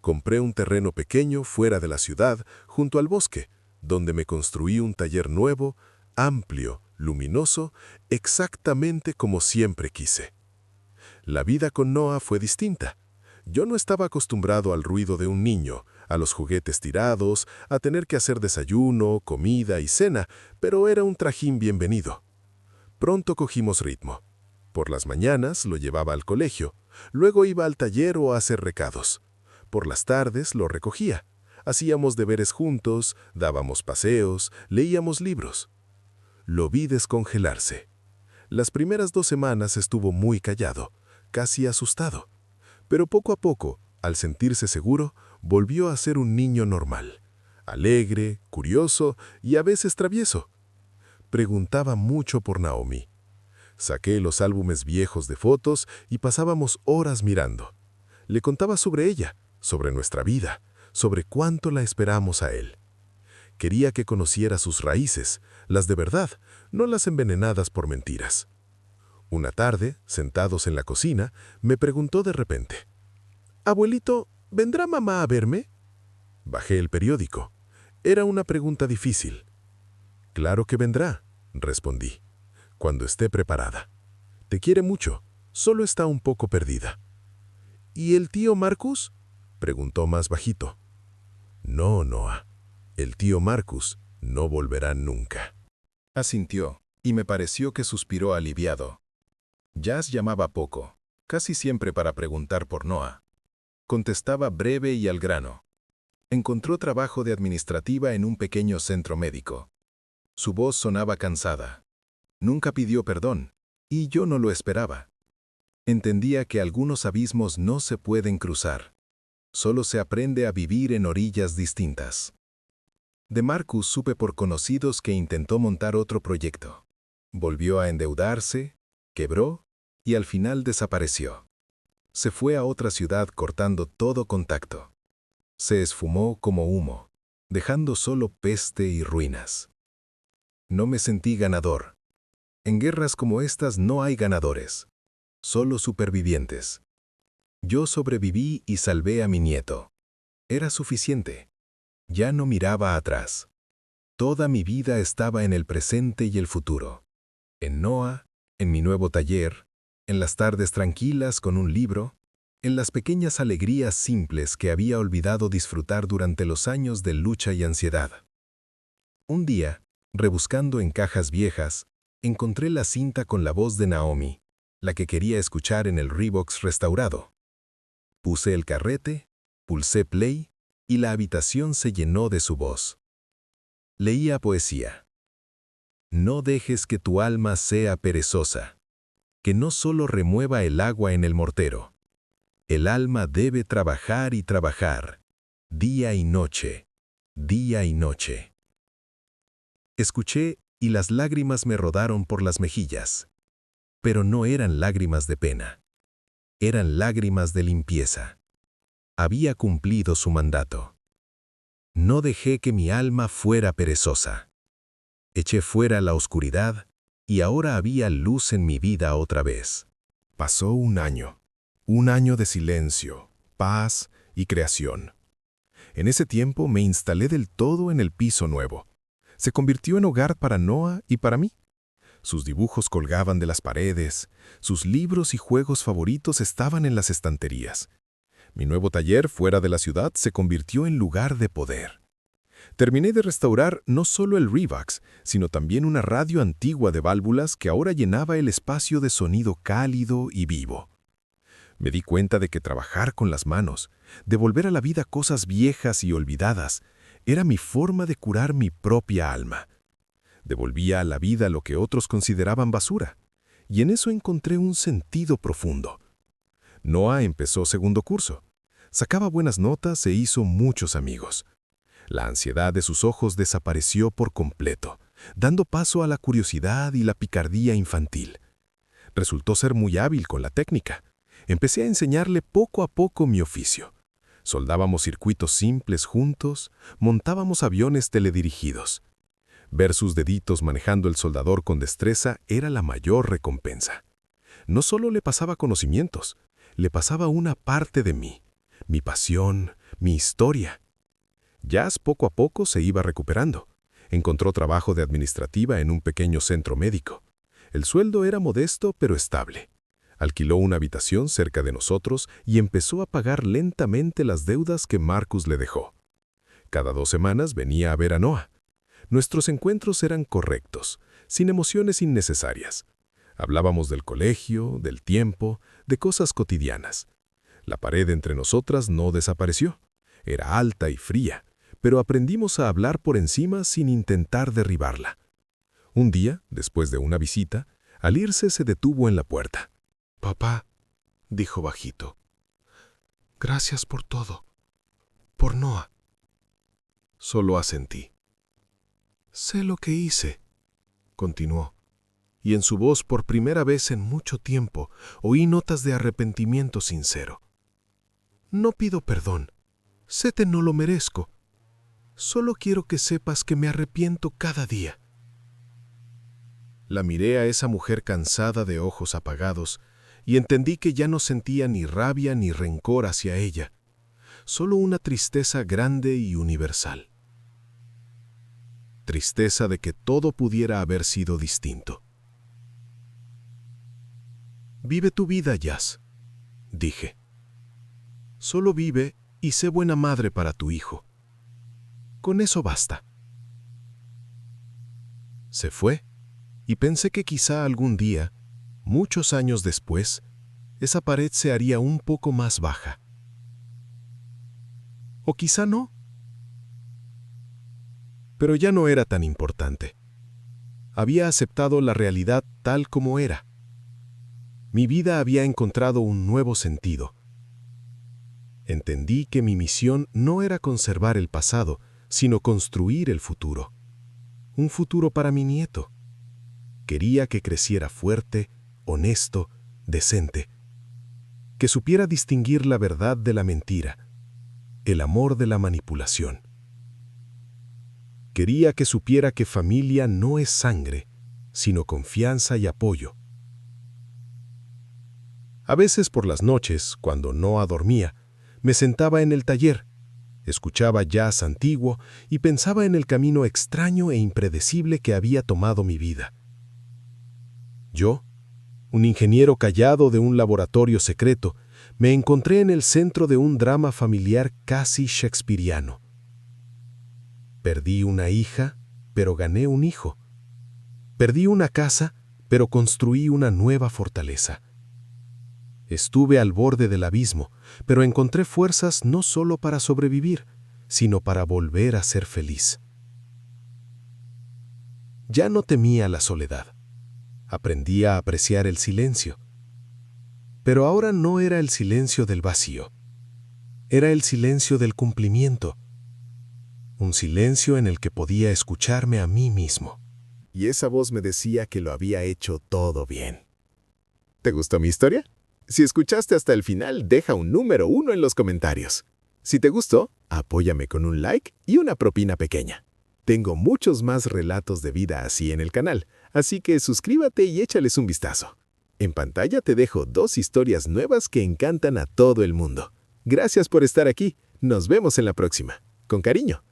Compré un terreno pequeño fuera de la ciudad, junto al bosque, donde me construí un taller nuevo, amplio, luminoso, exactamente como siempre quise. La vida con Noah fue distinta. Yo no estaba acostumbrado al ruido de un niño, a los juguetes tirados, a tener que hacer desayuno, comida y cena, pero era un trajín bienvenido. Pronto cogimos ritmo. Por las mañanas lo llevaba al colegio, luego iba al taller o a hacer recados. Por las tardes lo recogía. Hacíamos deberes juntos, dábamos paseos, leíamos libros. Lo vi descongelarse. Las primeras 2 semanas estuvo muy callado, casi asustado. Pero poco a poco, al sentirse seguro, volvió a ser un niño normal. Alegre, curioso y a veces travieso. Preguntaba mucho por Naomi. Saqué los álbumes viejos de fotos y pasábamos horas mirando. Le contaba sobre ella, sobre nuestra vida, sobre cuánto la esperamos a él. Quería que conociera sus raíces, las de verdad, no las envenenadas por mentiras. Una tarde, sentados en la cocina, me preguntó de repente: «Abuelito, ¿vendrá mamá a verme?» Bajé el periódico. Era una pregunta difícil. «Claro que vendrá», respondí, «cuando esté preparada. Te quiere mucho, solo está un poco perdida». «¿Y el tío Marcus?», preguntó más bajito. «No, Noah, el tío Marcus no volverá nunca». Asintió, y me pareció que suspiró aliviado. Jazz llamaba poco, casi siempre para preguntar por Noah. Contestaba breve y al grano. Encontró trabajo de administrativa en un pequeño centro médico. Su voz sonaba cansada. Nunca pidió perdón, y yo no lo esperaba. Entendía que algunos abismos no se pueden cruzar. Solo se aprende a vivir en orillas distintas. De Marcus supe por conocidos que intentó montar otro proyecto. Volvió a endeudarse, quebró y al final desapareció. Se fue a otra ciudad cortando todo contacto. Se esfumó como humo, dejando solo peste y ruinas. No me sentí ganador. En guerras como estas no hay ganadores, solo supervivientes. Yo sobreviví y salvé a mi nieto. Era suficiente. Ya no miraba atrás. Toda mi vida estaba en el presente y el futuro. En Noah, en mi nuevo taller, en las tardes tranquilas con un libro, en las pequeñas alegrías simples que había olvidado disfrutar durante los años de lucha y ansiedad. Un día, rebuscando en cajas viejas, encontré la cinta con la voz de Naomi, la que quería escuchar en el Reeboks restaurado. Puse el carrete, pulsé play y la habitación se llenó de su voz. Leía poesía. No dejes que tu alma sea perezosa, que no solo remueva el agua en el mortero. El alma debe trabajar y trabajar, día y noche, día y noche. Escuché y las lágrimas me rodaron por las mejillas. Pero no eran lágrimas de pena. Eran lágrimas de limpieza. Había cumplido su mandato. No dejé que mi alma fuera perezosa. Eché fuera la oscuridad y ahora había luz en mi vida otra vez. Pasó un año de silencio, paz y creación. En ese tiempo me instalé del todo en el piso nuevo. Se convirtió en hogar para Noah y para mí. Sus dibujos colgaban de las paredes, sus libros y juegos favoritos estaban en las estanterías. Mi nuevo taller fuera de la ciudad se convirtió en lugar de poder. Terminé de restaurar no solo el Reeboks, sino también una radio antigua de válvulas que ahora llenaba el espacio de sonido cálido y vivo. Me di cuenta de que trabajar con las manos, devolver a la vida cosas viejas y olvidadas, era mi forma de curar mi propia alma. Devolvía a la vida lo que otros consideraban basura, y en eso encontré un sentido profundo. Noah empezó segundo curso. Sacaba buenas notas e hizo muchos amigos. La ansiedad de sus ojos desapareció por completo, dando paso a la curiosidad y la picardía infantil. Resultó ser muy hábil con la técnica. Empecé a enseñarle poco a poco mi oficio. Soldábamos circuitos simples juntos, montábamos aviones teledirigidos. Ver sus deditos manejando el soldador con destreza era la mayor recompensa. No solo le pasaba conocimientos, le pasaba una parte de mí, mi pasión, mi historia. Jazz poco a poco se iba recuperando. Encontró trabajo de administrativa en un pequeño centro médico. El sueldo era modesto pero estable. Alquiló una habitación cerca de nosotros y empezó a pagar lentamente las deudas que Marcus le dejó. Cada 2 semanas venía a ver a Noah. Nuestros encuentros eran correctos, sin emociones innecesarias. Hablábamos del colegio, del tiempo, de cosas cotidianas. La pared entre nosotras no desapareció. Era alta y fría, pero aprendimos a hablar por encima sin intentar derribarla. Un día, después de una visita, al irse se detuvo en la puerta. «Papá», dijo bajito, «gracias por todo. Por Noah». Solo asentí. «Sé lo que hice», continuó, y en su voz por primera vez en mucho tiempo oí notas de arrepentimiento sincero. «No pido perdón. Sé que no lo merezco. Solo quiero que sepas que me arrepiento cada día». La miré a esa mujer cansada de ojos apagados y entendí que ya no sentía ni rabia ni rencor hacia ella, solo una tristeza grande y universal. Tristeza de que todo pudiera haber sido distinto. «Vive tu vida, Jazz», dije. «Solo vive y sé buena madre para tu hijo. Con eso basta». Se fue, y pensé que quizá algún día, muchos años después, esa pared se haría un poco más baja. O quizá no. Pero ya no era tan importante. Había aceptado la realidad tal como era. Mi vida había encontrado un nuevo sentido. Entendí que mi misión no era conservar el pasado, sino construir el futuro. Un futuro para mi nieto. Quería que creciera fuerte, honesto, decente. Que supiera distinguir la verdad de la mentira, el amor de la manipulación. Quería que supiera que familia no es sangre, sino confianza y apoyo. A veces por las noches, cuando Noah dormía, me sentaba en el taller, escuchaba jazz antiguo y pensaba en el camino extraño e impredecible que había tomado mi vida. Yo, un ingeniero callado de un laboratorio secreto, me encontré en el centro de un drama familiar casi shakespeariano. Perdí una hija, pero gané un hijo. Perdí una casa, pero construí una nueva fortaleza. Estuve al borde del abismo, pero encontré fuerzas no solo para sobrevivir, sino para volver a ser feliz. Ya no temía la soledad. Aprendí a apreciar el silencio. Pero ahora no era el silencio del vacío. Era el silencio del cumplimiento. Un silencio en el que podía escucharme a mí mismo. Y esa voz me decía que lo había hecho todo bien. ¿Te gustó mi historia? Si escuchaste hasta el final, deja un número 1 en los comentarios. Si te gustó, apóyame con un like y una propina pequeña. Tengo muchos más relatos de vida así en el canal, así que suscríbete y échales un vistazo. En pantalla te dejo 2 historias nuevas que encantan a todo el mundo. Gracias por estar aquí. Nos vemos en la próxima. Con cariño.